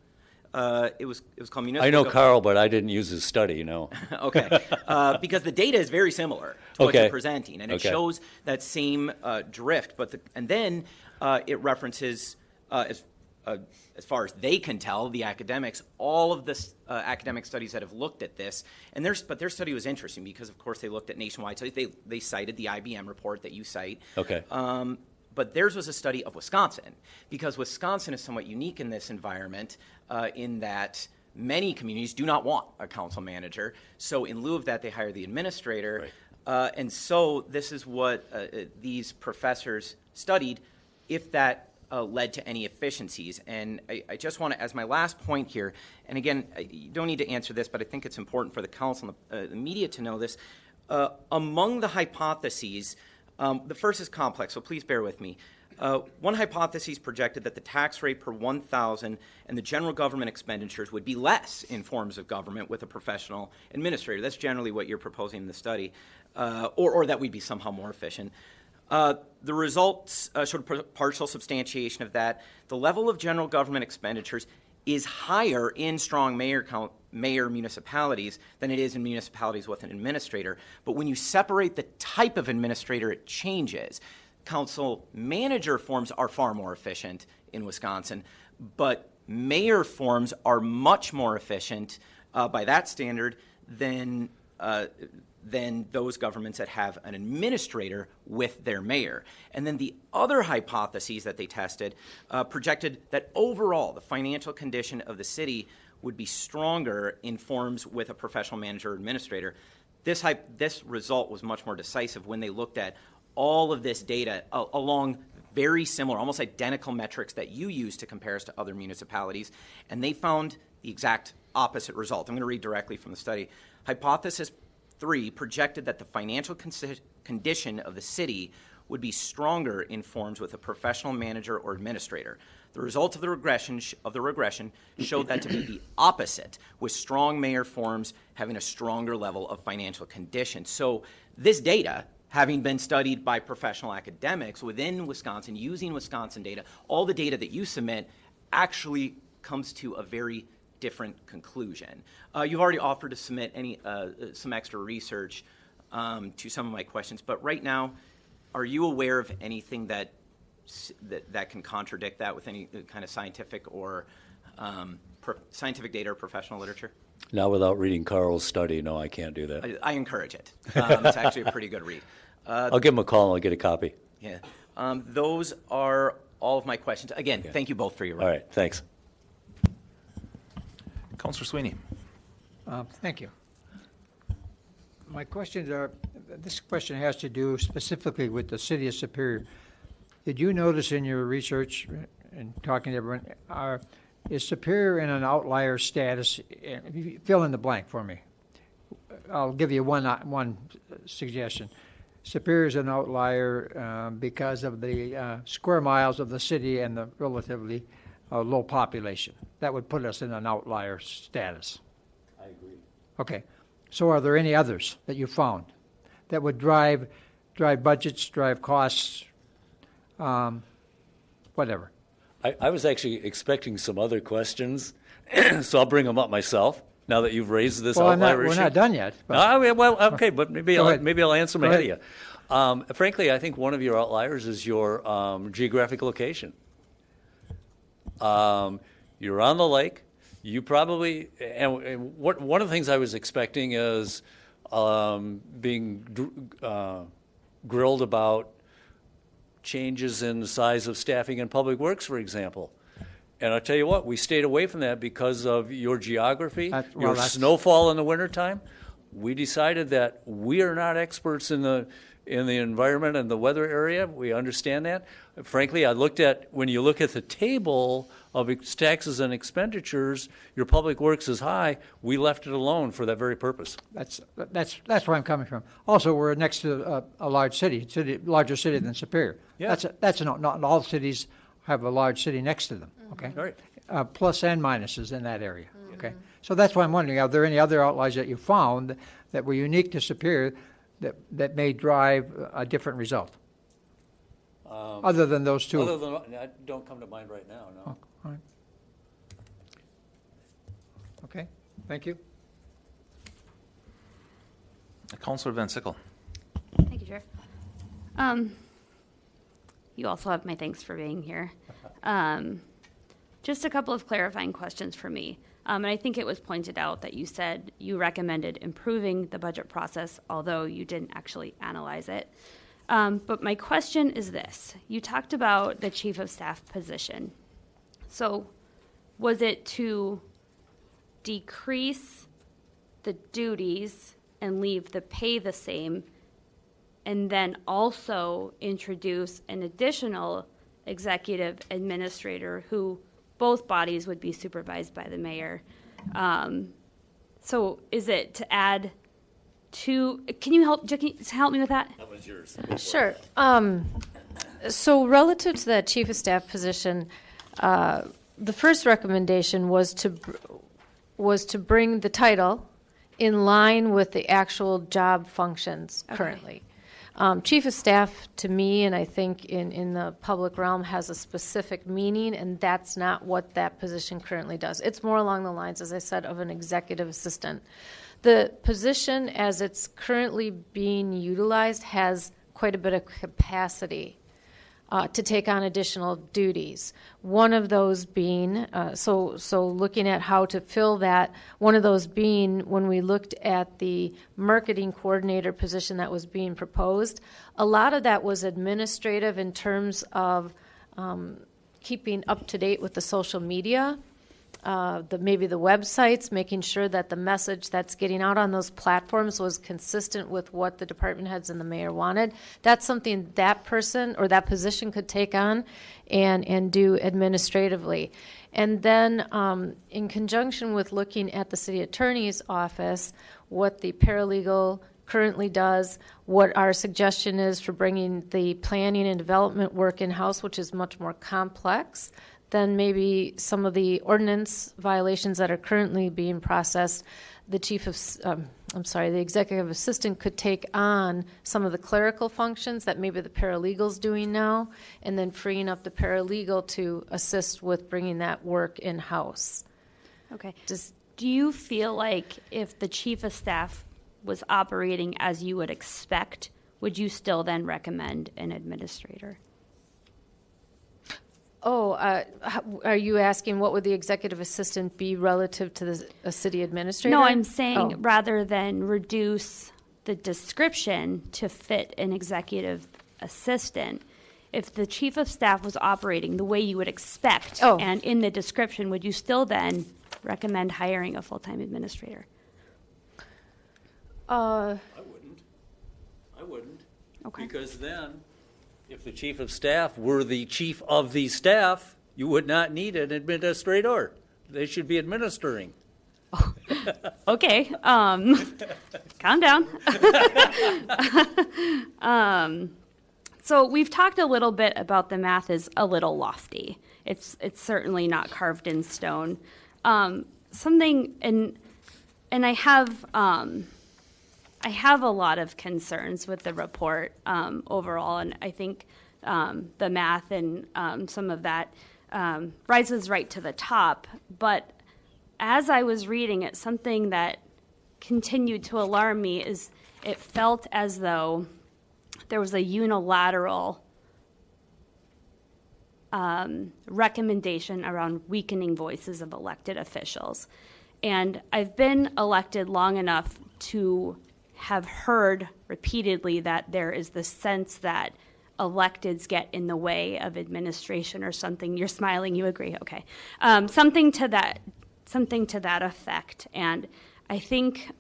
It was called Municipal. I know Carl, but I didn't use his study, no. Okay, because the data is very similar to what Okay. you're presenting, and it Okay. shows that same drift. And then it references, as far as they can tell, the academics, all of the academic studies that have looked at this. But their study was interesting because, of course, they looked at nationwide. So they cited the IBM report that you cite. Okay. But theirs was a study of Wisconsin, because Wisconsin is somewhat unique in this environment in that many communities do not want a council manager. So in lieu of that, they hire the administrator. Right. And so this is what these professors studied, if that led to any efficiencies. And I just want to, as my last point here, and again, you don't need to answer this, but I think it's important for the council and the media to know this. Among the hypotheses, the first is complex, so please bear with me. One hypothesis projected that the tax rate per 1,000 and the general government expenditures would be less in forms of government with a professional administrator. That's generally what you're proposing in the study, or that we'd be somehow more efficient. The results showed partial substantiation of that. The level of general government expenditures is higher in strong mayor municipalities than it is in municipalities with an administrator. But when you separate the type of administrator, it changes. Council manager forms are far more efficient in Wisconsin, but mayor forms are much more efficient by that standard than those governments that have an administrator with their mayor. And then the other hypotheses that they tested projected that overall the financial condition of the city would be stronger in forms with a professional manager or administrator. This result was much more decisive when they looked at all of this data along very similar, almost identical metrics that you use to compare us to other municipalities, and they found the exact opposite result. I'm going to read directly from the study. Hypothesis 3 projected that the financial condition of the city would be stronger in forms with a professional manager or administrator. The results of the regression showed that to be the opposite, with strong mayor forms having a stronger level of financial condition. So this data, having been studied by professional academics within Wisconsin, using Wisconsin data, all the data that you submit actually comes to a very different conclusion. You've already offered to submit some extra research to some of my questions, but right now, are you aware of anything that can contradict that with any kind of scientific or scientific data or professional literature? Not without reading Carl's study, no, I can't do that. I encourage it. It's actually a pretty good read. I'll give him a call and I'll get a copy. Yeah. Those are all of my questions. Again, thank you both for your work. All right, thanks. Councilor Sweeney. Thank you. My questions are, this question has to do specifically with the city of Superior. Did you notice in your research and talking to everyone, is Superior in an outlier status? Fill in the blank for me. I'll give you one suggestion. Superior is an outlier because of the square miles of the city and the relatively low population. That would put us in an outlier status. I agree. Okay. So are there any others that you found that would drive budgets, drive costs, whatever? I was actually expecting some other questions, so I'll bring them up myself now that you've raised this outlier issue. We're not done yet. No, I mean, well, okay, but maybe Go ahead. I'll answer them Go ahead of you. Frankly, I think one of your outliers is your geographic location. You're on the lake. You probably, and one of the things I was expecting is being grilled about changes in the size of staffing in public works, for example. And I'll tell you what, we stayed away from that because of your geography, your snowfall in the wintertime. we decided that we are not experts in the environment and the weather area. We understand that. Frankly, when you look at the table of taxes and expenditures, your public works is high. We left it alone for that very purpose. That's where I'm coming from. Also, we're next to a large city, larger city than Superior. Yeah. That's not all cities have a large city next to them. Okay. All right. Plus and minuses in that area. Okay. So that's why I'm wondering: are there any other outliers that you found that were unique to Superior that may drive a different result? Other than those two. Other than that, don't come to mind right now. No. Oh, all right. Okay. Thank you. Councilor Van Sickle. Thank you, Chair. You also have my thanks for being here. Just a couple of clarifying questions for me. And I think it was pointed out that you said you recommended improving the budget process, although you didn't actually analyze it. But my question is this. You talked about the chief of staff position. So was it to decrease the duties and leave the pay the same, and then also introduce an additional executive administrator who both bodies would be supervised by the mayor? So is it to add two? Can you help me with that? That was yours. Sure. So relative to that chief of staff position, the first recommendation was to bring the title in line with the actual job functions currently. Chief of staff, to me, and I think in the public realm, has a specific meaning, and that's not what that position currently does. It's more along the lines, as I said, of an executive assistant. The position, as it's currently being utilized, has quite a bit of capacity to take on additional duties. One of those being, so looking at how to fill that, one of those being when we looked at the marketing coordinator position that was being proposed, a lot of that was administrative in terms of keeping up to date with the social media, maybe the websites, making sure that the message that's getting out on those platforms was consistent with what the department heads and the mayor wanted. That's something that person or that position could take on and do administratively. And then in conjunction with looking at the city attorney's office, what the paralegal currently does, what our suggestion is for bringing the planning and development work in-house, which is much more complex than maybe some of the ordinance violations that are currently being processed. The the executive assistant could take on some of the clerical functions that maybe the paralegal's doing now, and then freeing up the paralegal to assist with bringing that work in-house. Okay. Do you feel like if the chief of staff was operating as you would expect, would you still then recommend an administrator? Oh, are you asking what would the executive assistant be relative to a city administrator? No, I'm saying rather than reduce the description to fit an executive assistant, if the chief of staff was operating the way you would expect and in the description, would you still then recommend hiring a full-time administrator? I wouldn't. Okay. Because then, if the chief of staff were the chief of the staff, you would not need an administrator. They should be administering. Okay. Calm down. So we've talked a little bit about the math is a little lofty. It's certainly not carved in stone. Something, and I have a lot of concerns with the report overall, and I think the math and some of that rises right to the top. But as I was reading it, something that continued to alarm me is it felt as though there was a unilateral recommendation around weakening voices of elected officials. And I've been elected long enough to have heard repeatedly that there is this sense that electeds get in the way of administration or something. You're smiling, you agree, okay. Something to that effect. And I think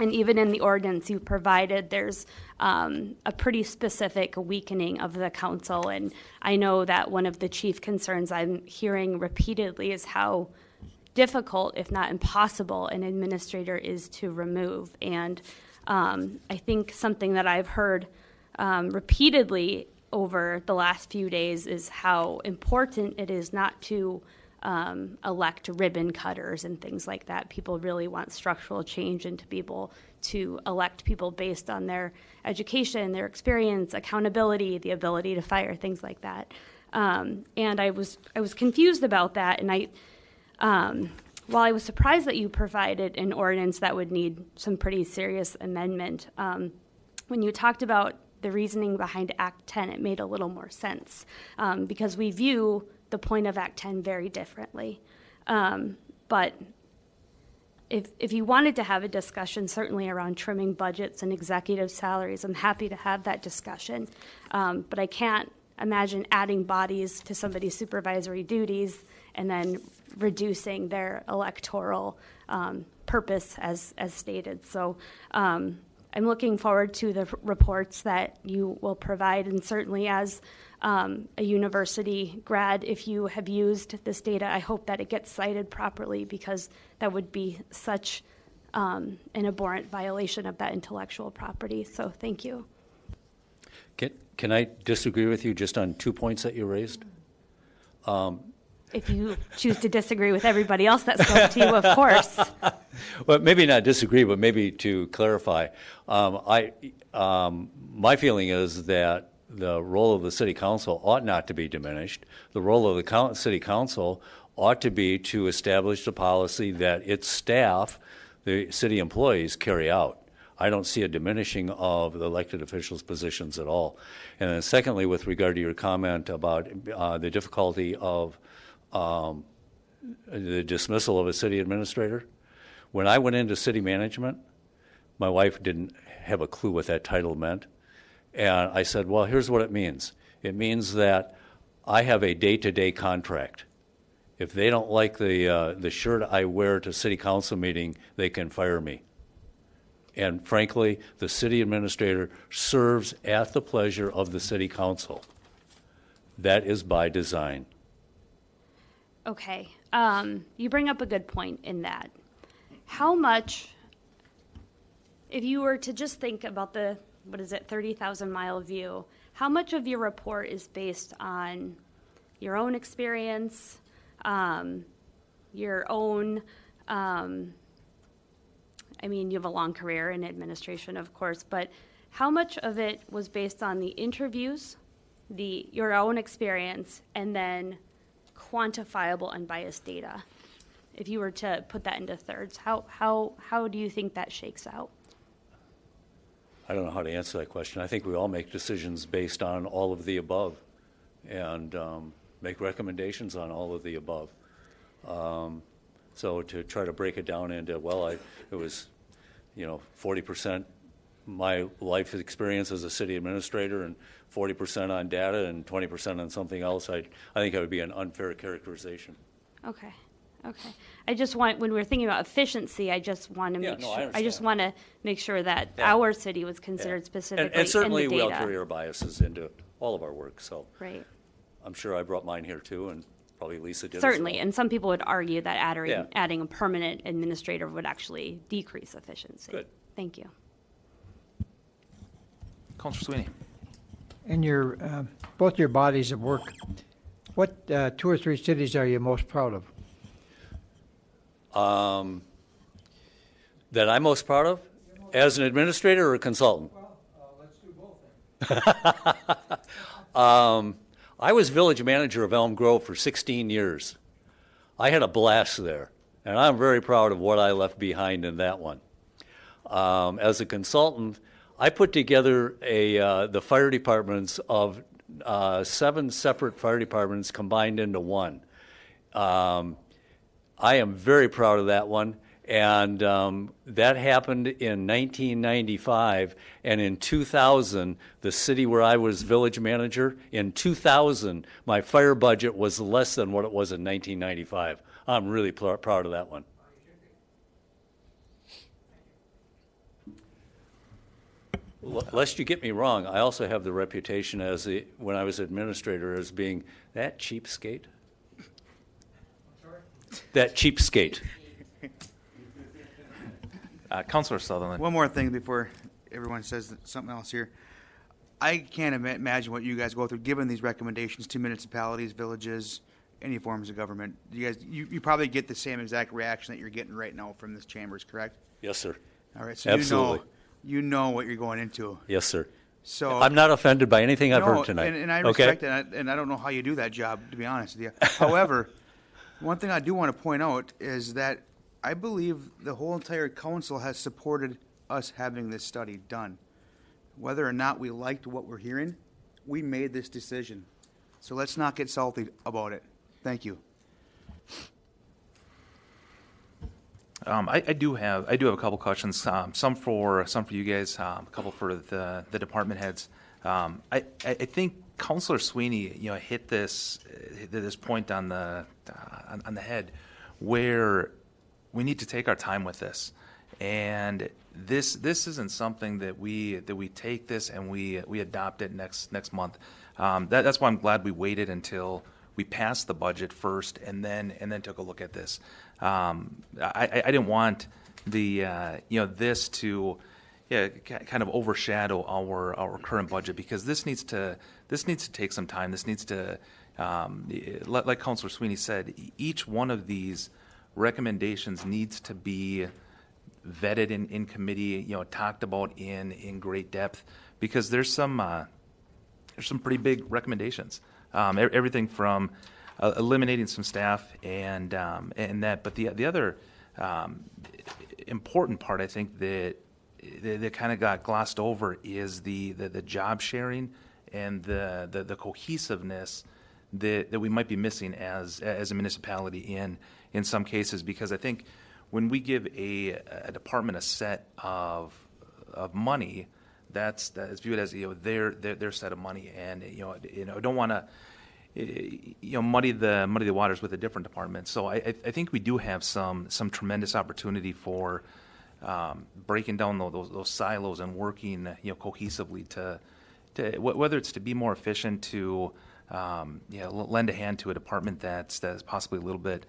And even in the ordinance you provided, there's a pretty specific weakening of the council. And I know that one of the chief concerns I'm hearing repeatedly is how difficult, if not impossible, an administrator is to remove. And I think something that I've heard repeatedly over the last few days is how important it is not to elect ribbon cutters and things like that. People really want structural change and to be able to elect people based on their education, their experience, accountability, the ability to fire, things like that. And I was confused about that, and while I was surprised that you provided an ordinance that would need some pretty serious amendment, when you talked about the reasoning behind Act 10, it made a little more sense, because we view the point of Act 10 very differently. But if you wanted to have a discussion, certainly around trimming budgets and executive salaries, I'm happy to have that discussion. But I can't imagine adding bodies to somebody's supervisory duties and then reducing their electoral purpose as stated. So I'm looking forward to the reports that you will provide, and certainly as a university grad, if you have used this data, I hope that it gets cited properly, because that would be such an abhorrent violation of that intellectual property. So thank you. Can I disagree with you just on 2 points that you raised? If you choose to disagree with everybody else that spoke to you, of course. Well, maybe not disagree, but maybe to clarify. My feeling is that the role of the city council ought not to be diminished. The role of the city council ought to be to establish the policy that its staff, the city employees, carry out. I don't see a diminishing of the elected officials' positions at all. And then secondly, with regard to your comment about the difficulty of the dismissal of a city administrator, when I went into city management, my wife didn't have a clue what that title meant. And I said, well, here's what it means. It means that I have a day-to-day contract. If they don't like the shirt I wear to city council meeting, they can fire me. And frankly, the city administrator serves at the pleasure of the city council. That is by design. Okay. You bring up a good point in that. How much, if you were to just think about the, 30,000-mile view, how much of your report is based on your own experience, your own, you have a long career in administration, of course, but how much of it was based on the interviews, your own experience, and then quantifiable unbiased data? If you were to put that into thirds, how do you think that shakes out? I don't know how to answer that question. I think we all make decisions based on all of the above and make recommendations on all of the above. So to try to break it down into, it was, 40% my life experience as a city administrator and 40% on data and 20% on something else, I think that would be an unfair characterization. Okay. I just want, when we're thinking about efficiency, I just want to make sure that our city was considered specifically and certainly in the data. we'll carry our biases into all of our work. So right. I'm sure I brought mine here too, and probably Lisa did. Certainly, as well. and some people would argue that adding a permanent administrator would actually decrease efficiency. Good. Thank you. Councilor Sweeney. In your, both your bodies of work, what 2 or 3 cities are you most proud of? That I'm most proud of? As an administrator or a consultant? Well, let's do both. I was village manager of Elm Grove for 16 years. I had a blast there, and I'm very proud of what I left behind in that one. As a consultant, I put together the fire departments of 7 separate fire departments combined into one. I am very proud of that one, and that happened in 1995, and in 2000, the city where I was village manager, in 2000, my fire budget was less than what it was in 1995. I'm really proud of that one. Lest you get me wrong, I also have the reputation when I was administrator as being that cheapskate. That cheapskate. Councilor Sutherland. One more thing before everyone says something else here. I can't imagine what you guys go through, given these recommendations to municipalities, villages, any forms of government. You probably get the same exact reaction that you're getting right now from this chambers, correct? Yes, sir. All right, so Absolutely. you know what you're going into. Yes, sir. So I'm not offended by anything I've no, heard tonight. and I Okay? respect it, and I don't know how you do that job, to be honest with you. However, one thing I do want to point out is that I believe the whole entire council has supported us having this study done. Whether or not we liked what we're hearing, we made this decision. So let's not get salty about it. Thank you. I do have a couple questions. Some for you guys, a couple for the department heads. I think Councilor Sweeney, hit this point on the head, where we need to take our time with this, and this isn't something that we take this and we adopt it next month. That's why I'm glad we waited until we passed the budget first and then took a look at this. I didn't want this to kind of overshadow our current budget, because this needs to take some time. This needs to, like Councilor Sweeney said, each one of these recommendations needs to be vetted in committee, talked about in great depth, because there's some pretty big recommendations. Everything from eliminating some staff and that, but the other important part, I think, that kind of got glossed over is the job sharing and the cohesiveness that we might be missing as a municipality in some cases, because I think when we give a department a set of money, that's viewed as their set of money, and don't want to muddy the waters with a different department. So I think we do have some tremendous opportunity for breaking down those silos and working cohesively to whether it's to be more efficient, to lend a hand to a department that's possibly a little bit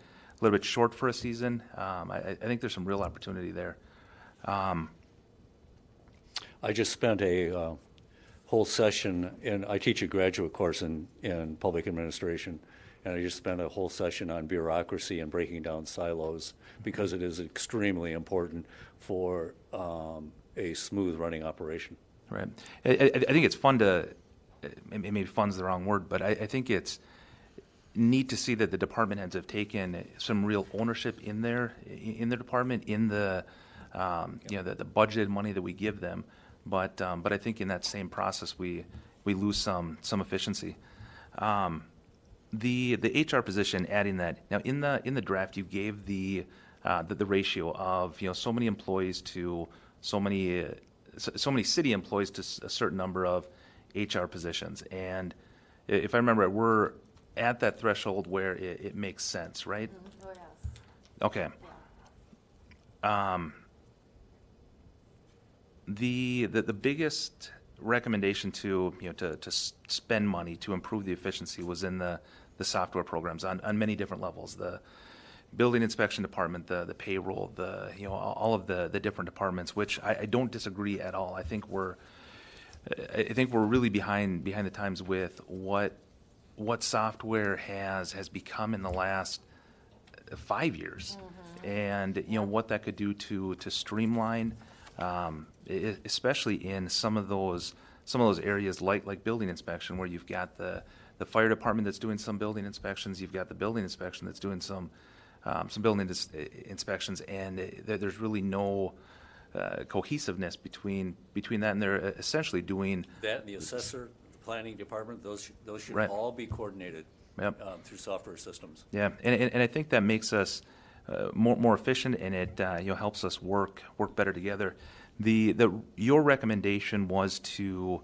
short for a season. I think there's some real opportunity there. I just spent a whole session, and I teach a graduate course in public administration, and I just spent a whole session on bureaucracy and breaking down silos, because it is extremely important for a smooth running operation. Right. I think it's fun to, maybe fun's the wrong word, but I think it's neat to see that the department heads have taken some real ownership in their department, in the the budgeted money that we give them. But I think in that same process we lose some efficiency. The HR position, adding that now in the draft, you gave the ratio of so many employees to so many city employees to a certain number of HR positions, and if I remember, we're at that threshold where it makes sense, right? Oh, yes. Okay. The biggest recommendation to spend money to improve the efficiency was in the software programs on many different levels. The building inspection department, the payroll, all of the different departments, which I don't disagree at all. I think we're really behind the times with what software has become in the last 5 years, and what that could do to streamline, especially in some of those areas like building inspection, where you've got the fire department that's doing some building inspections, you've got the building inspection that's doing some building inspections, and there's really no cohesiveness between that, and they're essentially doing That and the assessor, the planning department, those should Right. all be coordinated. Yep. Through software systems. Yeah, and I think that makes us more efficient, and it helps us work better together. Your recommendation was to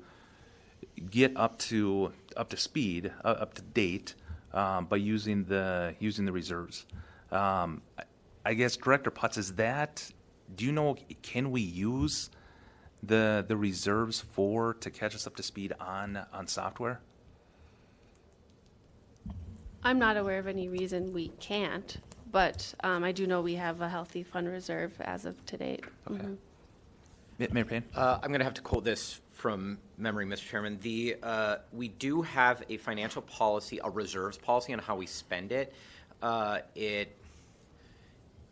get up to speed, up to date, by using the reserves. I guess, Director Putz, do you know, can we use the reserves to catch us up to speed on software? I'm not aware of any reason we can't, but I do know we have a healthy fund reserve as of today. Okay. Mayor Payne? I'm going to have to quote this from memory, Mr. Chairman. We do have a financial policy, a reserves policy on how we spend it.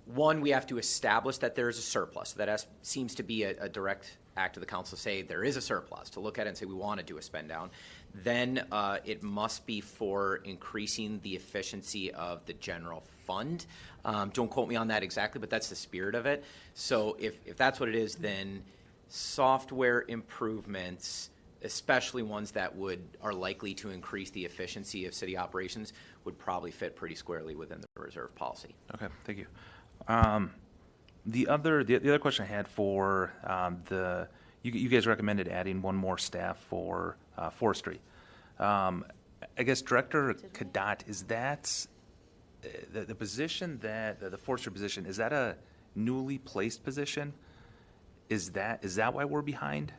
One, we have to establish that there is a surplus. That seems to be a direct act of the council to say there is a surplus, to look at it and say we want to do a spend down. Then it must be for increasing the efficiency of the general fund. Don't quote me on that exactly, but that's the spirit of it. So if that's what it is, then software improvements, especially ones that are likely to increase the efficiency of city operations, would probably fit pretty squarely within the reserve policy. Okay, thank you. The other question I had for you guys recommended adding one more staff for forestry. I guess Director Kadat, is that the position the forestry position, is that a newly placed position? Is that why we're behind?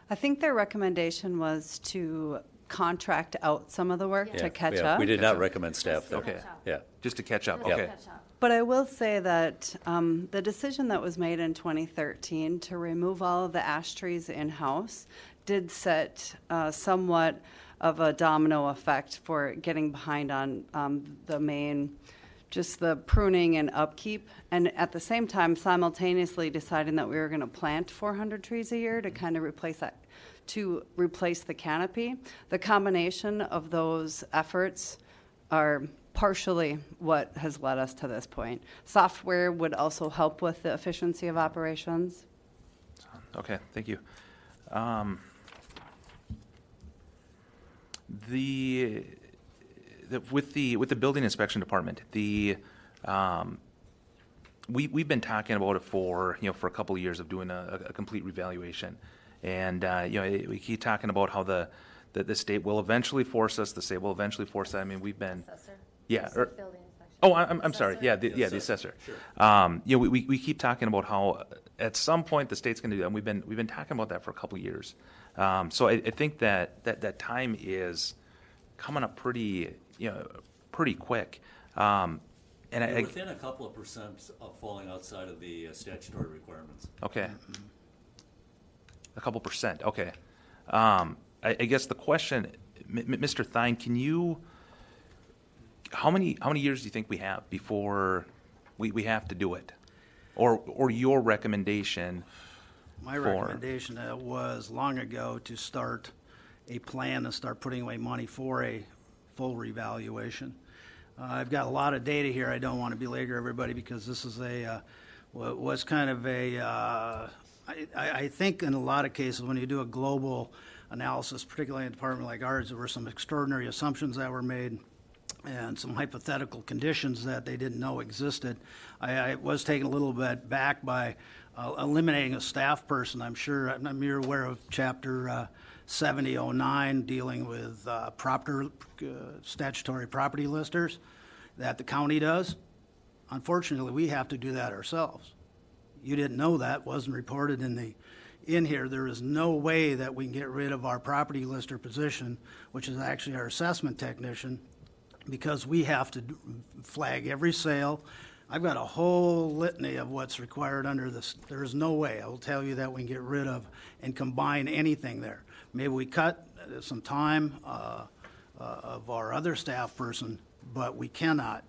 I think their recommendation was to contract out some of the work to catch up. We did not recommend staff there. Okay. Yeah. Just to catch up. Just Okay. catch up. But I will say that the decision that was made in 2013 to remove all of the ash trees in-house did set somewhat of a domino effect for getting behind on just the pruning and upkeep, and at the same time simultaneously deciding that we were going to plant 400 trees a year to kind of replace the canopy. The combination of those efforts are partially what has led us to this point. Software would also help with the efficiency of operations. Okay, thank you. With the building inspection department, we've been talking about it for a couple of years of doing a complete revaluation, and we keep talking about how the state will eventually force us. The state will eventually force us. I mean, we've been Assessor. yeah. Building inspection. Oh, I'm sorry. Yeah, the assessor. Sure. We keep talking about how at some point the state's going to do that. And we've been talking about that for a couple of years. So I think that time is coming up pretty quick. And We're within a couple of percent of falling outside of the statutory requirements. Okay. A couple percent. Okay. I guess the question, Mr. Thine, can you? How many years do you think we have before we have to do it, or your recommendation? My recommendation was long ago to start a plan and start putting away money for a full revaluation. I've got a lot of data here. I don't want to belabor everybody because this is was kind of I think in a lot of cases when you do a global analysis, particularly in a department like ours, there were some extraordinary assumptions that were made and some hypothetical conditions that they didn't know existed. I was taken a little bit back by eliminating a staff person. You're aware of Chapter 7009 dealing with statutory property listers that the county does. Unfortunately, we have to do that ourselves. You didn't know that, wasn't reported in here. There is no way that we can get rid of our property lister position, which is actually our assessment technician, because we have to flag every sale. I've got a whole litany of what's required under this. There is no way I will tell you that we can get rid of and combine anything there. Maybe we cut some time of our other staff person, but we cannot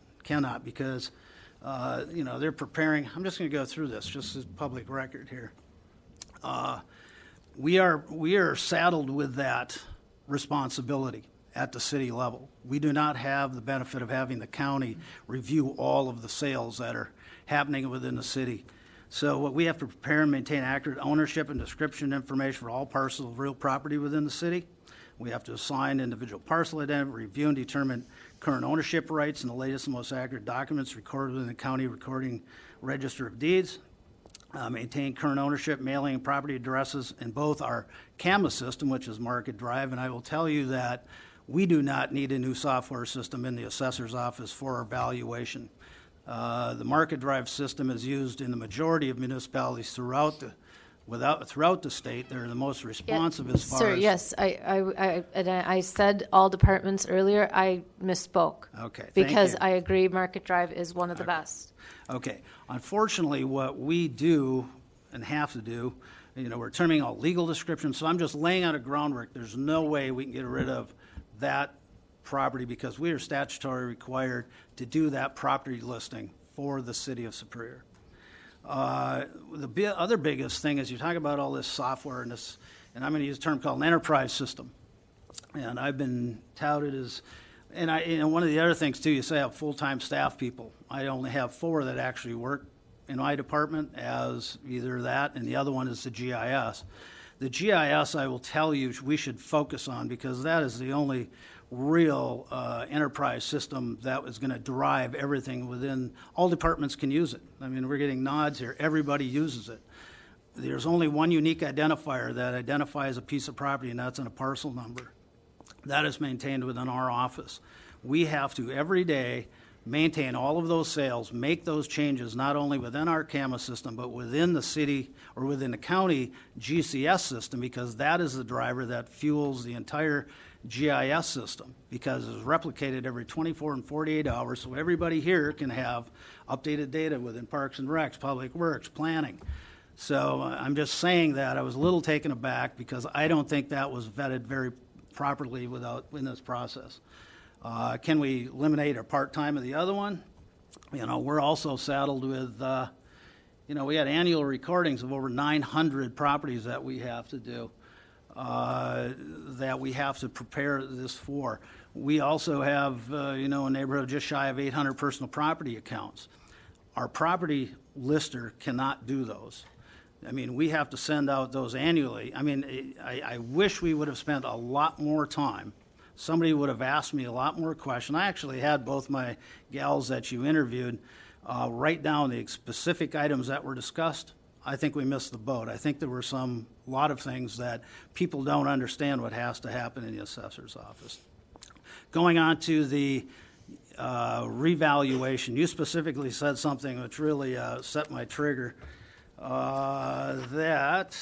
because they're preparing. I'm just going to go through this just as public record here. We are saddled with that responsibility at the city level. We do not have the benefit of having the county review all of the sales that are happening within the city. So what we have to prepare and maintain accurate ownership and description information for all parcels of real property within the city. We have to assign individual parcel identity, review and determine current ownership rights and the latest and most accurate documents recorded in the county recording register of deeds. Maintain current ownership, mailing, and property addresses in both our CAMA system, which is Market Drive, and I will tell you that we do not need a new software system in the assessor's office for our valuation. The Market Drive system is used in the majority of municipalities throughout throughout the state. They're the most responsive as far Sir, as. yes, I said all departments earlier. I misspoke. Okay, thank Because you. I agree Market Drive is one of the best. Okay. Unfortunately, what we do and have to do, we're terming all legal descriptions, so I'm just laying out a groundwork. There's no way we can get rid of that property because we are statutorily required to do that property listing for the city of Superior. The other biggest thing is you talk about all this software and I'm going to use a term called an enterprise system. And I've been touted as, one of the other things too, you say I have full-time staff people. I only have 4 that actually work in my department as either that and the other one is the GIS. The GIS, I will tell you, we should focus on because that is the only real enterprise system that is going to drive everything within. All departments can use it. I mean, we're getting nods here. Everybody uses it. There's only one unique identifier that identifies a piece of property, and that's in a parcel number. That is maintained within our office. We have to, every day, maintain all of those sales, make those changes, not only within our CAMA system, but within the city or within the county GCS system, because that is the driver that fuels the entire GIS system, because it's replicated every 24 and 48 hours, so everybody here can have updated data within Parks and Recs, Public Works, Planning. So I'm just saying that I was a little taken aback because I don't think that was vetted very properly in this process. Can we eliminate our part-time of the other one? We're also saddled with, we had annual recordings of over 900 properties that we have to do, that we have to prepare this for. We also have, a neighborhood just shy of 800 personal property accounts. Our property lister cannot do those. I mean, we have to send out those annually. I mean, I wish we would have spent a lot more time. Somebody would have asked me a lot more questions. I actually had both my gals that you interviewed write down the specific items that were discussed. I think we missed the boat. I think there were a lot of things that people don't understand what has to happen in the assessor's office. Going on to the revaluation, you specifically said something which really set my trigger. That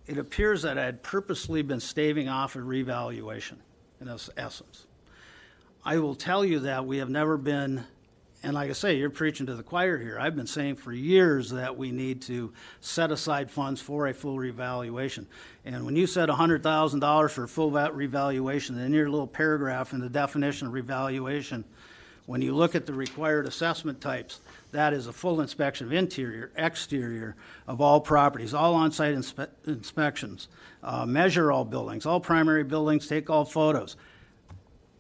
it appears that I had purposely been staving off a revaluation, in essence. I will tell you that we have never been, and like I say, you're preaching to the choir here. I've been saying for years that we need to set aside funds for a full revaluation. And when you said $100,000 for a full revaluation, in your little paragraph in the definition of revaluation, when you look at the required assessment types, that is a full inspection of interior, exterior of all properties, all on-site inspections, measure all buildings, all primary buildings, take all photos.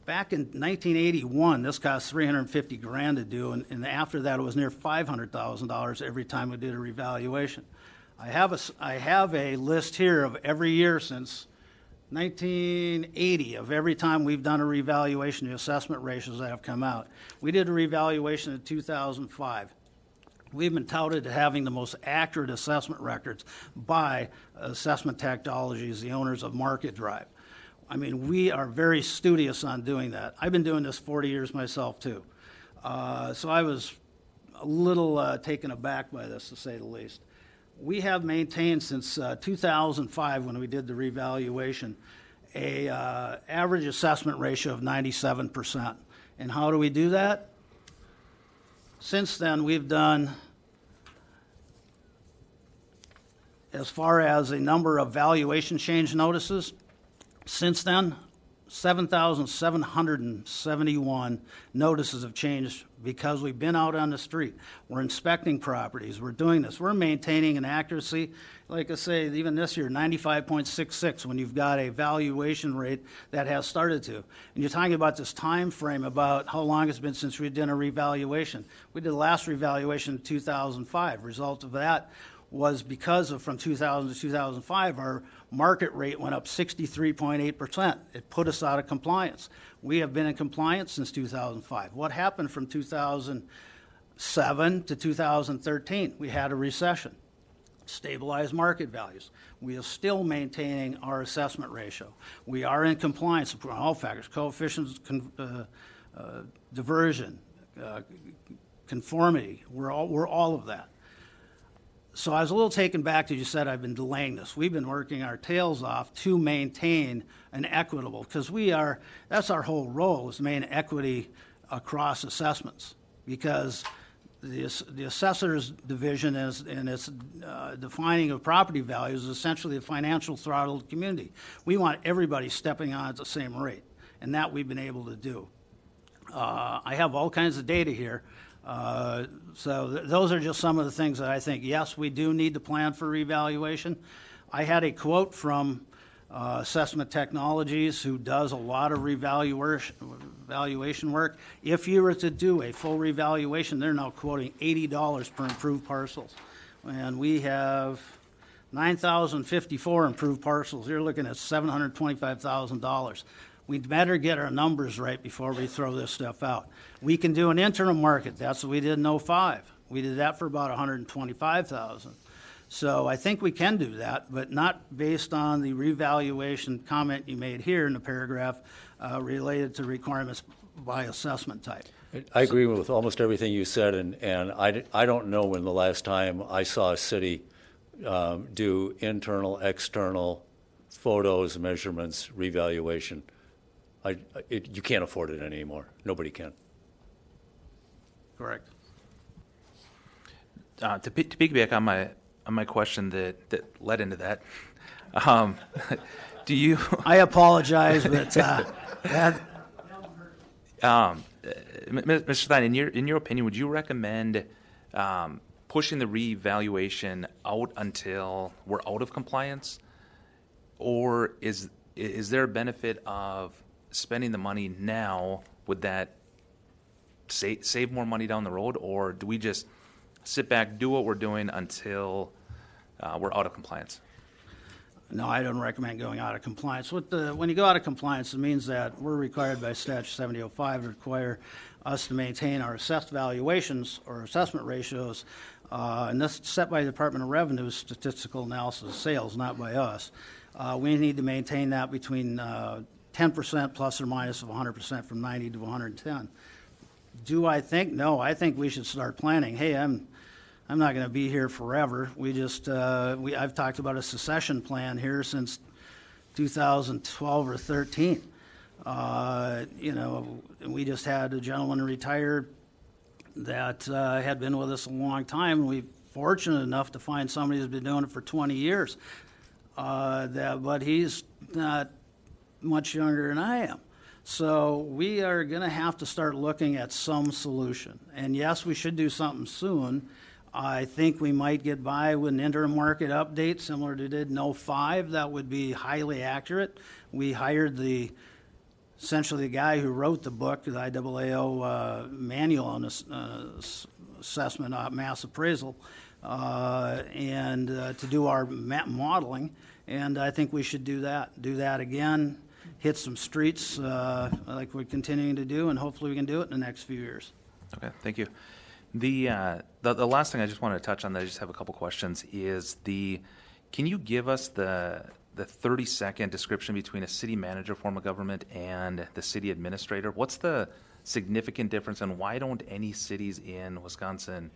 Back in 1981, this cost $350,000 to do, and after that, it was near $500,000 every time we did a revaluation. I have a list here of every year since 1980 of every time we've done a revaluation, the assessment ratios that have come out. We did a revaluation in 2005. We've been touted to having the most accurate assessment records by Assessment Technologies, the owners of Market Drive. I mean, we are very studious on doing that. I've been doing this 40 years myself, too. So I was a little taken aback by this, to say the least. We have maintained since 2005, when we did the revaluation, a average assessment ratio of 97%. And how do we do that? Since then, we've done, as far as a number of valuation change notices, since then, 7,771 notices have changed because we've been out on the street. We're inspecting properties. We're doing this. We're maintaining an accuracy, like I say, even this year, 95.66 when you've got a valuation rate that has started to. And you're talking about this time frame about how long it's been since we did a revaluation. We did the last revaluation in 2005. Result of that was because of from 2000 to 2005, our market rate went up 63.8%. It put us out of compliance. We have been in compliance since 2005. What happened from 2007 to 2013? We had a recession. stabilize market values. We are still maintaining our assessment ratio. We are in compliance with all factors, coefficients, diversion, conformity. We're all of that. So I was a little taken back that you said I've been delaying this. We've been working our tails off to maintain an equitable, because that's our whole role, is to maintain equity across assessments. Because the assessor's division in its defining of property values is essentially a financial throttle of the community. We want everybody stepping on at the same rate, and that we've been able to do. I have all kinds of data here. Those are just some of the things that I think, yes, we do need to plan for revaluation. I had a quote from Assessment Technologies, who does a lot of revaluation work. If you were to do a full revaluation, they're now quoting $80 per improved parcels. And we have 9,054 improved parcels. You're looking at $725,000. We'd better get our numbers right before we throw this stuff out. We can do an interim market. That's what we did in 05. We did that for about $125,000. So I think we can do that, but not based on the revaluation comment you made here in the paragraph related to requirements by assessment type. I agree with almost everything you said, and I don't know when the last time I saw a city do internal, external photos, measurements, revaluation. You can't afford it anymore. Nobody can. Correct. To piggyback on my question that led into that, do you? I apologize, but Mr. Stein, in your opinion, would you recommend pushing the revaluation out until we're out of compliance, or is there a benefit of spending the money now? Would that save more money down the road, or do we just sit back, do what we're doing until we're out of compliance? No, I don't recommend going out of compliance. When you go out of compliance, it means that we're required by Statute 7005 to require us to maintain our assessed valuations or assessment ratios, and this is set by the Department of Revenue statistical analysis of sales, not by us. We need to maintain that between 10% plus or minus of 100% from 90 to 110. Do I think? No, I think we should start planning. Hey, I'm not going to be here forever. I've talked about a succession plan here since 2012 or 13. We just had a gentleman retire that had been with us a long time. We're fortunate enough to find somebody who's been doing it for 20 years. But he's not much younger than I am. So we are going to have to start looking at some solution. And yes, we should do something soon. I think we might get by with an interim market update similar to did in 05. That would be highly accurate. We hired essentially the guy who wrote the book, the IAAO manual on assessment, mass appraisal, and to do our modeling. And I think we should do that again, hit some streets like we're continuing to do, and hopefully we can do it in the next few years. Okay, thank you. The last thing I just wanted to touch on that I just have a couple questions is can you give us the 30-second description between a city manager form of government and the city administrator? What's the significant difference, and why don't any cities in Wisconsin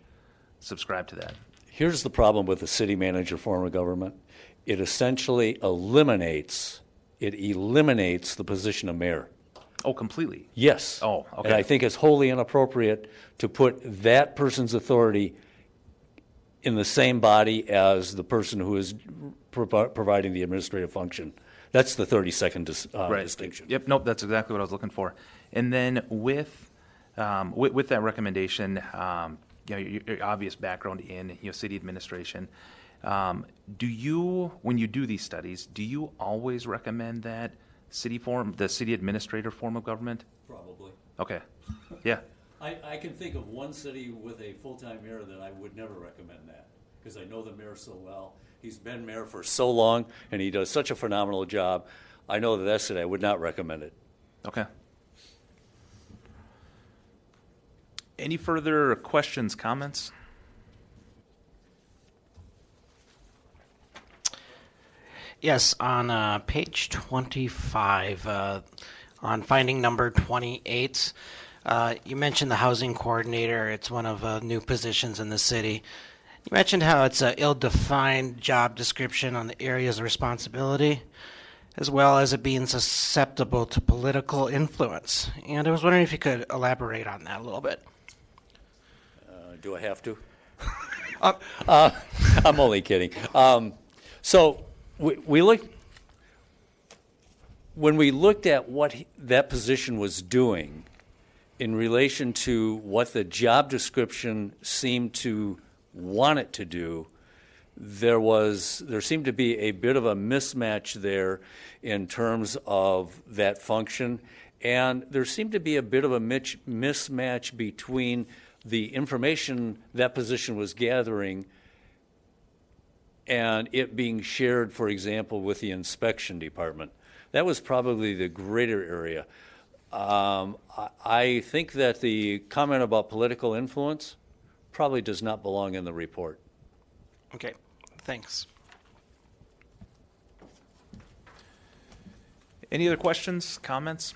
subscribe to that? Here's the problem with the city manager form of government. It essentially eliminates the position of mayor. Oh, completely? Yes. Oh, okay. And I think it's wholly inappropriate to put that person's authority in the same body as the person who is providing the administrative function. That's the 30-second distinction. Yep, nope, that's exactly what I was looking for. And then with that recommendation, your obvious background in city administration, when you do these studies, do you always recommend that the city administrator form of government? Probably. Okay. Yeah. I can think of one city with a full-time mayor that I would never recommend that, because I know the mayor so well. He's been mayor for so long, and he does such a phenomenal job. I know that city, I would not recommend it. Okay. Any further questions, comments? Yes, on page 25, on finding number 28, you mentioned the housing coordinator. It's one of new positions in the city. You mentioned how it's an ill-defined job description on the areas of responsibility, as well as it being susceptible to political influence. And I was wondering if you could elaborate on that a little bit. Do I have to? I'm only kidding. So we looked when we looked at what that position was doing in relation to what the job description seemed to want it to do. There seemed to be a bit of a mismatch there in terms of that function, and there seemed to be a bit of a mismatch between the information that position was gathering and it being shared, for example, with the inspection department. That was probably the greater area. I think that the comment about political influence probably does not belong in the report. Okay, thanks. Any other questions, comments?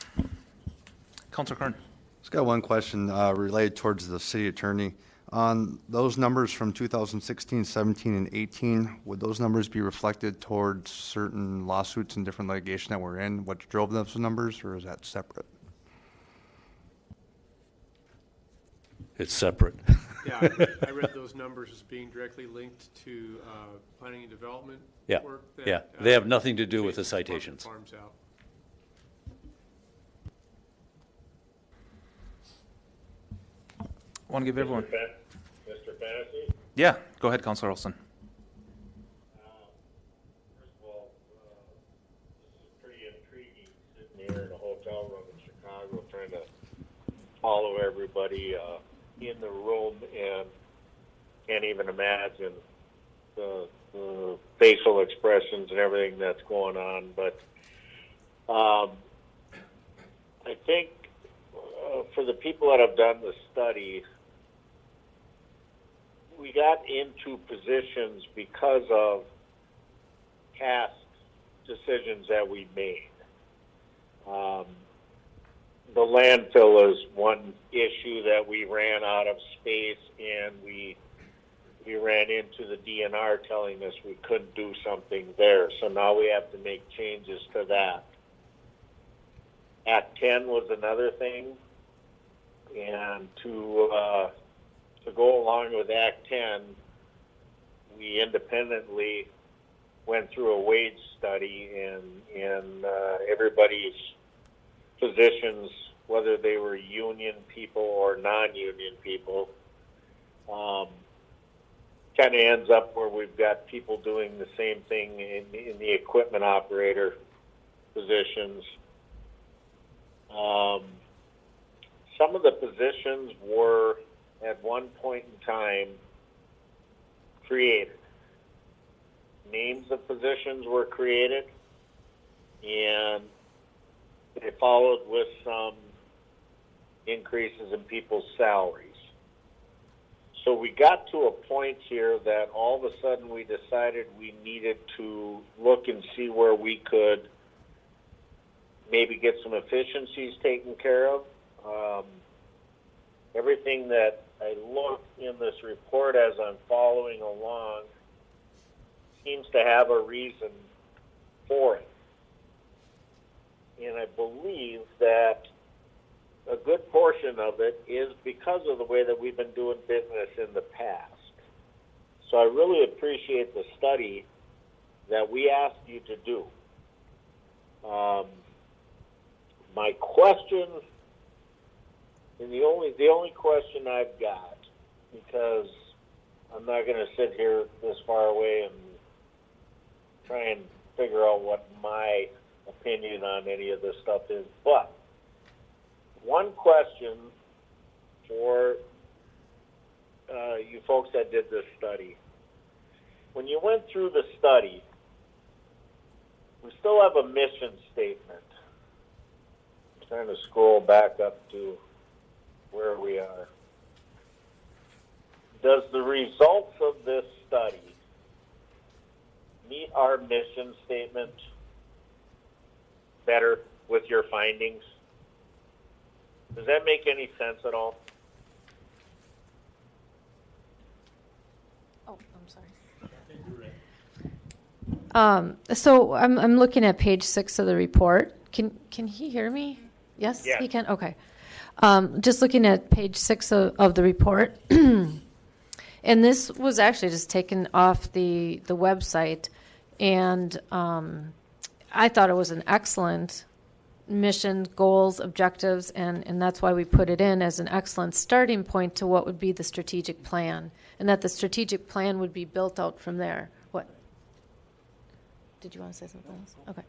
Councilor Kern. Just got one question related towards the city attorney. On those numbers from 2016, 17, and 18, would those numbers be reflected towards certain lawsuits and different litigation that we're in? What drove those numbers, or is that separate? It's separate. Yeah, I read those numbers as being directly linked to planning and development Yeah, work. yeah. They have nothing to do with the citations. Farms out. Want to give everyone. Mr. Fantasy? Yeah, go ahead, Councilor Olson. First of all, this is pretty intriguing, sitting here in a hotel room in Chicago trying to follow everybody in the room, and can't even imagine the facial expressions and everything that's going on. But I think for the people that have done the study, we got into positions because of past decisions that we made. The landfill is one issue that we ran out of space, and we ran into the DNR telling us we couldn't do something there. So now we have to make changes to that. Act 10 was another thing, and to go along with Act 10, we independently went through a wage study, and everybody's positions, whether they were union people or non-union people, kind of ends up where we've got people doing the same thing in the equipment operator positions. Some of the positions were at one point in time created. Names of positions were created, and they followed with some increases in people's salaries. So we got to a point here that all of a sudden we decided we needed to look and see where we could maybe get some efficiencies taken care of. Everything that I looked in this report as I'm following along seems to have a reason for it. And I believe that a good portion of it is because of the way that we've been doing business in the past. So I really appreciate the study that we asked you to do. My question, and the only question I've got, because I'm not going to sit here this far away and try and figure out what my opinion on any of this stuff is, but one question for you folks that did this study. When you went through the study, we still have a mission statement. I'm trying to scroll back up to where we are. Does the results of this study meet our mission statement better with your findings? Does that make any sense at all? Oh, I'm sorry. So I'm looking at page 6 of the report. Can he hear me? Yes, Yes. he can. Okay. Just looking at page 6 of the report, and this was actually just taken off the website, and I thought it was an excellent mission, goals, objectives, and that's why we put it in as an excellent starting point to what would be the strategic plan, and that the strategic plan would be built out from there. What? Did you want to say something else? Okay.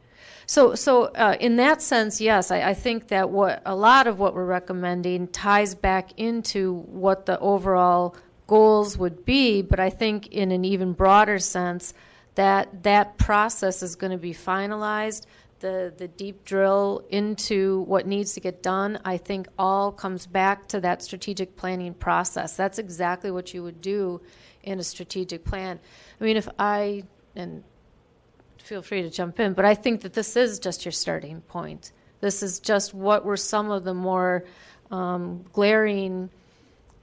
So in that sense, yes, I think that what a lot of what we're recommending ties back into what the overall goals would be, but I think in an even broader sense that process is going to be finalized. The deep drill into what needs to get done, I think all comes back to that strategic planning process. That's exactly what you would do in a strategic plan. I mean, and feel free to jump in, but I think that this is just your starting point. This is just what were some of the more glaring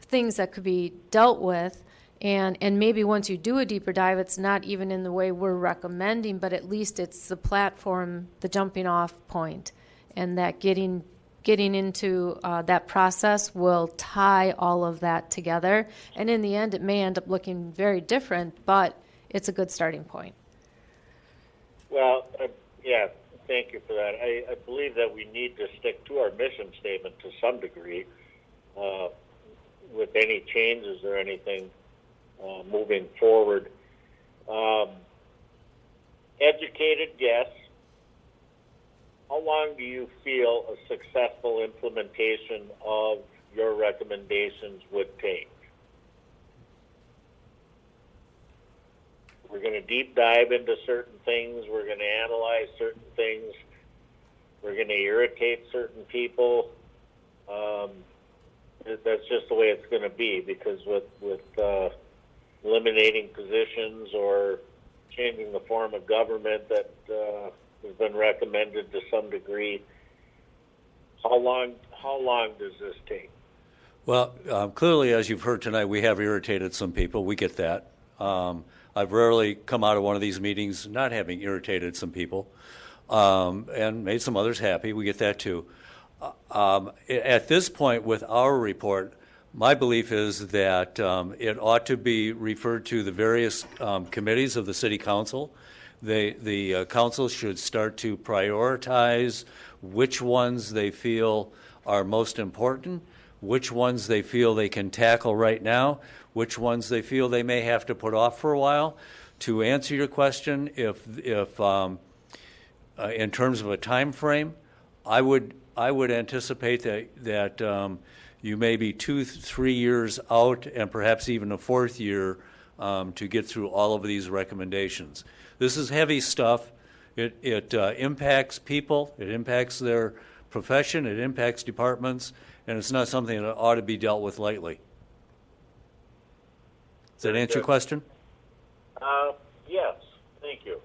things that could be dealt with. And maybe once you do a deeper dive, it's not even in the way we're recommending, but at least it's the platform, the jumping off point, and that getting into that process will tie all of that together. And in the end, it may end up looking very different, but it's a good starting point. Well, yeah, thank you for that. I believe that we need to stick to our mission statement to some degree with any changes or anything moving forward. Educated guess, how long do you feel a successful implementation of your recommendations would take? We're going to deep dive into certain things. We're going to analyze certain things. We're going to irritate certain people. That's just the way it's going to be, because with eliminating positions or changing the form of government that has been recommended to some degree, how long does this take? Well, clearly, as you've heard tonight, we have irritated some people. We get that. I've rarely come out of one of these meetings not having irritated some people and made some others happy. We get that too. At this point with our report, my belief is that it ought to be referred to the various committees of the City Council. The council should start to prioritize which ones they feel are most important, which ones they feel they can tackle right now, which ones they feel they may have to put off for a while. To answer your question, if in terms of a time frame, I would anticipate that you may be 2-3 years out, and perhaps even a 4th year to get through all of these recommendations. This is heavy stuff. It impacts people. It impacts their profession. It impacts departments, and it's not something that ought to be dealt with lightly. Does that answer your question? Yes, thank you.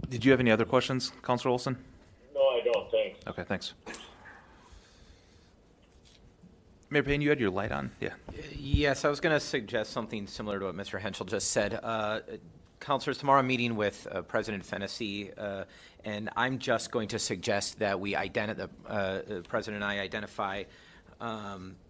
Did you have any other questions, Councilor Olson? No, I don't. Thanks. Okay, thanks. Mayor Payne, you had your light on. Yeah. Yes, I was going to suggest something similar to what Mr. Henschel just said. Councilors, tomorrow I'm meeting with President Fennessy, and I'm just going to suggest that we the President and I identify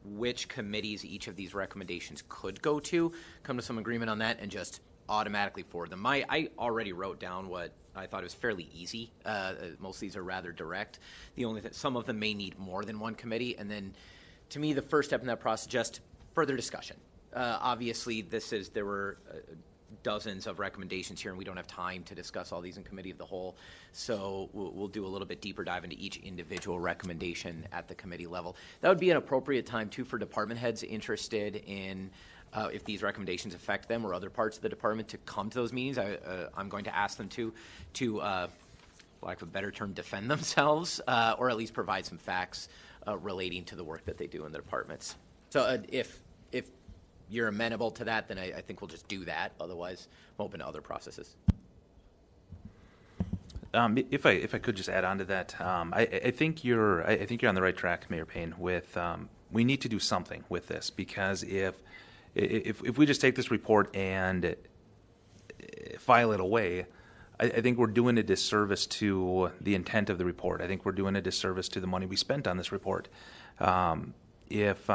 which committees each of these recommendations could go to, come to some agreement on that, and just automatically forward them. I already wrote down what I thought was fairly easy. Most of these are rather direct. The only some of them may need more than one committee, and then to me, the first step in that process, just further discussion. Obviously, there were dozens of recommendations here, and we don't have time to discuss all these in committee of the whole. So we'll do a little bit deeper dive into each individual recommendation at the committee level. That would be an appropriate time, too, for department heads interested in if these recommendations affect them or other parts of the department to come to those meetings. I'm going to ask them to for lack of a better term, defend themselves or at least provide some facts relating to the work that they do in the departments. So if you're amenable to that, then I think we'll just do that. Otherwise, I'm open to other processes. If I could just add on to that, I think you're on the right track, Mayor Payne. With we need to do something with this, because if we just take this report and file it away, I think we're doing a disservice to the intent of the report. I think we're doing a disservice to the money we spent on this report. If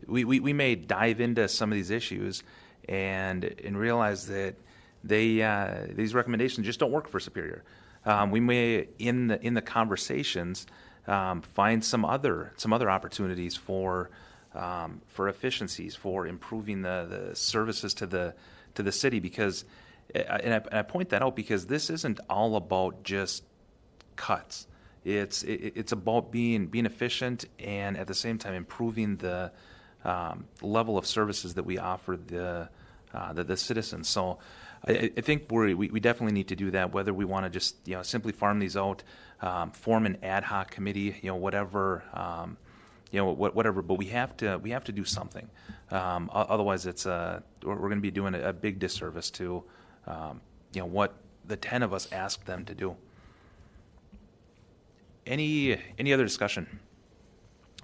we may dive into some of these issues and realize that these recommendations just don't work for Superior. We may in the conversations find some other opportunities for efficiencies, for improving the services to the city, because and I point that out because this isn't all about just cuts. It's about being efficient and at the same time improving the level of services that we offer the citizens. So I think we definitely need to do that. Whether we want to just simply farm these out, form an ad hoc committee, whatever. Whatever, but we have to do something. Otherwise, we're going to be doing a big disservice to what the 10 of us asked them to do. Any other discussion?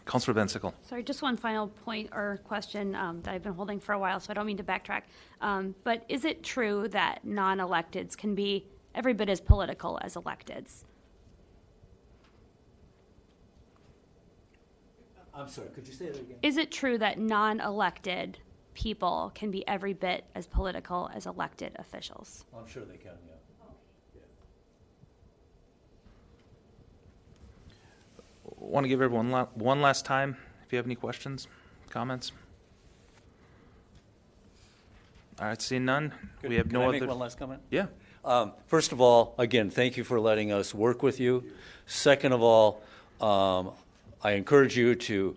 Councilor Van Sickle. Sorry, just one final point or question that I've been holding for a while, so I don't mean to backtrack. But is it true that non-electeds can be every bit as political as electeds? I'm sorry, could you say that again? Is it true that non-elected people can be every bit as political as elected officials? Well, I'm sure they can, yeah. Want to give everyone one last time, if you have any questions, comments. All right, seeing none, we have Can no I other. make one last comment? Yeah. First of all, again, thank you for letting us work with you. Second of all, I encourage you to,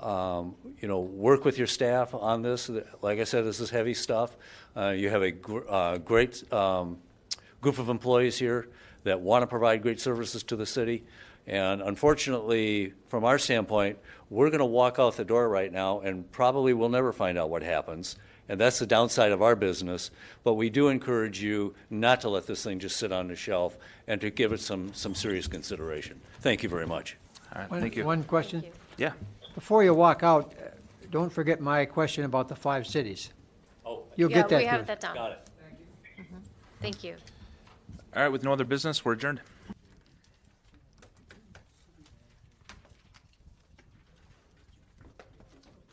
work with your staff on this. Like I said, this is heavy stuff. You have a great group of employees here that want to provide great services to the city. And unfortunately, from our standpoint, we're going to walk out the door right now and probably we'll never find out what happens. And that's the downside of our business. But we do encourage you not to let this thing just sit on the shelf and to give it some serious consideration. Thank you very much. All right, thank you. One question? Yeah. Before you walk out, don't forget my question about the 5 cities. Oh. You'll get that. We have that down. Got it. Thank you. All right, with no other business, we're adjourned.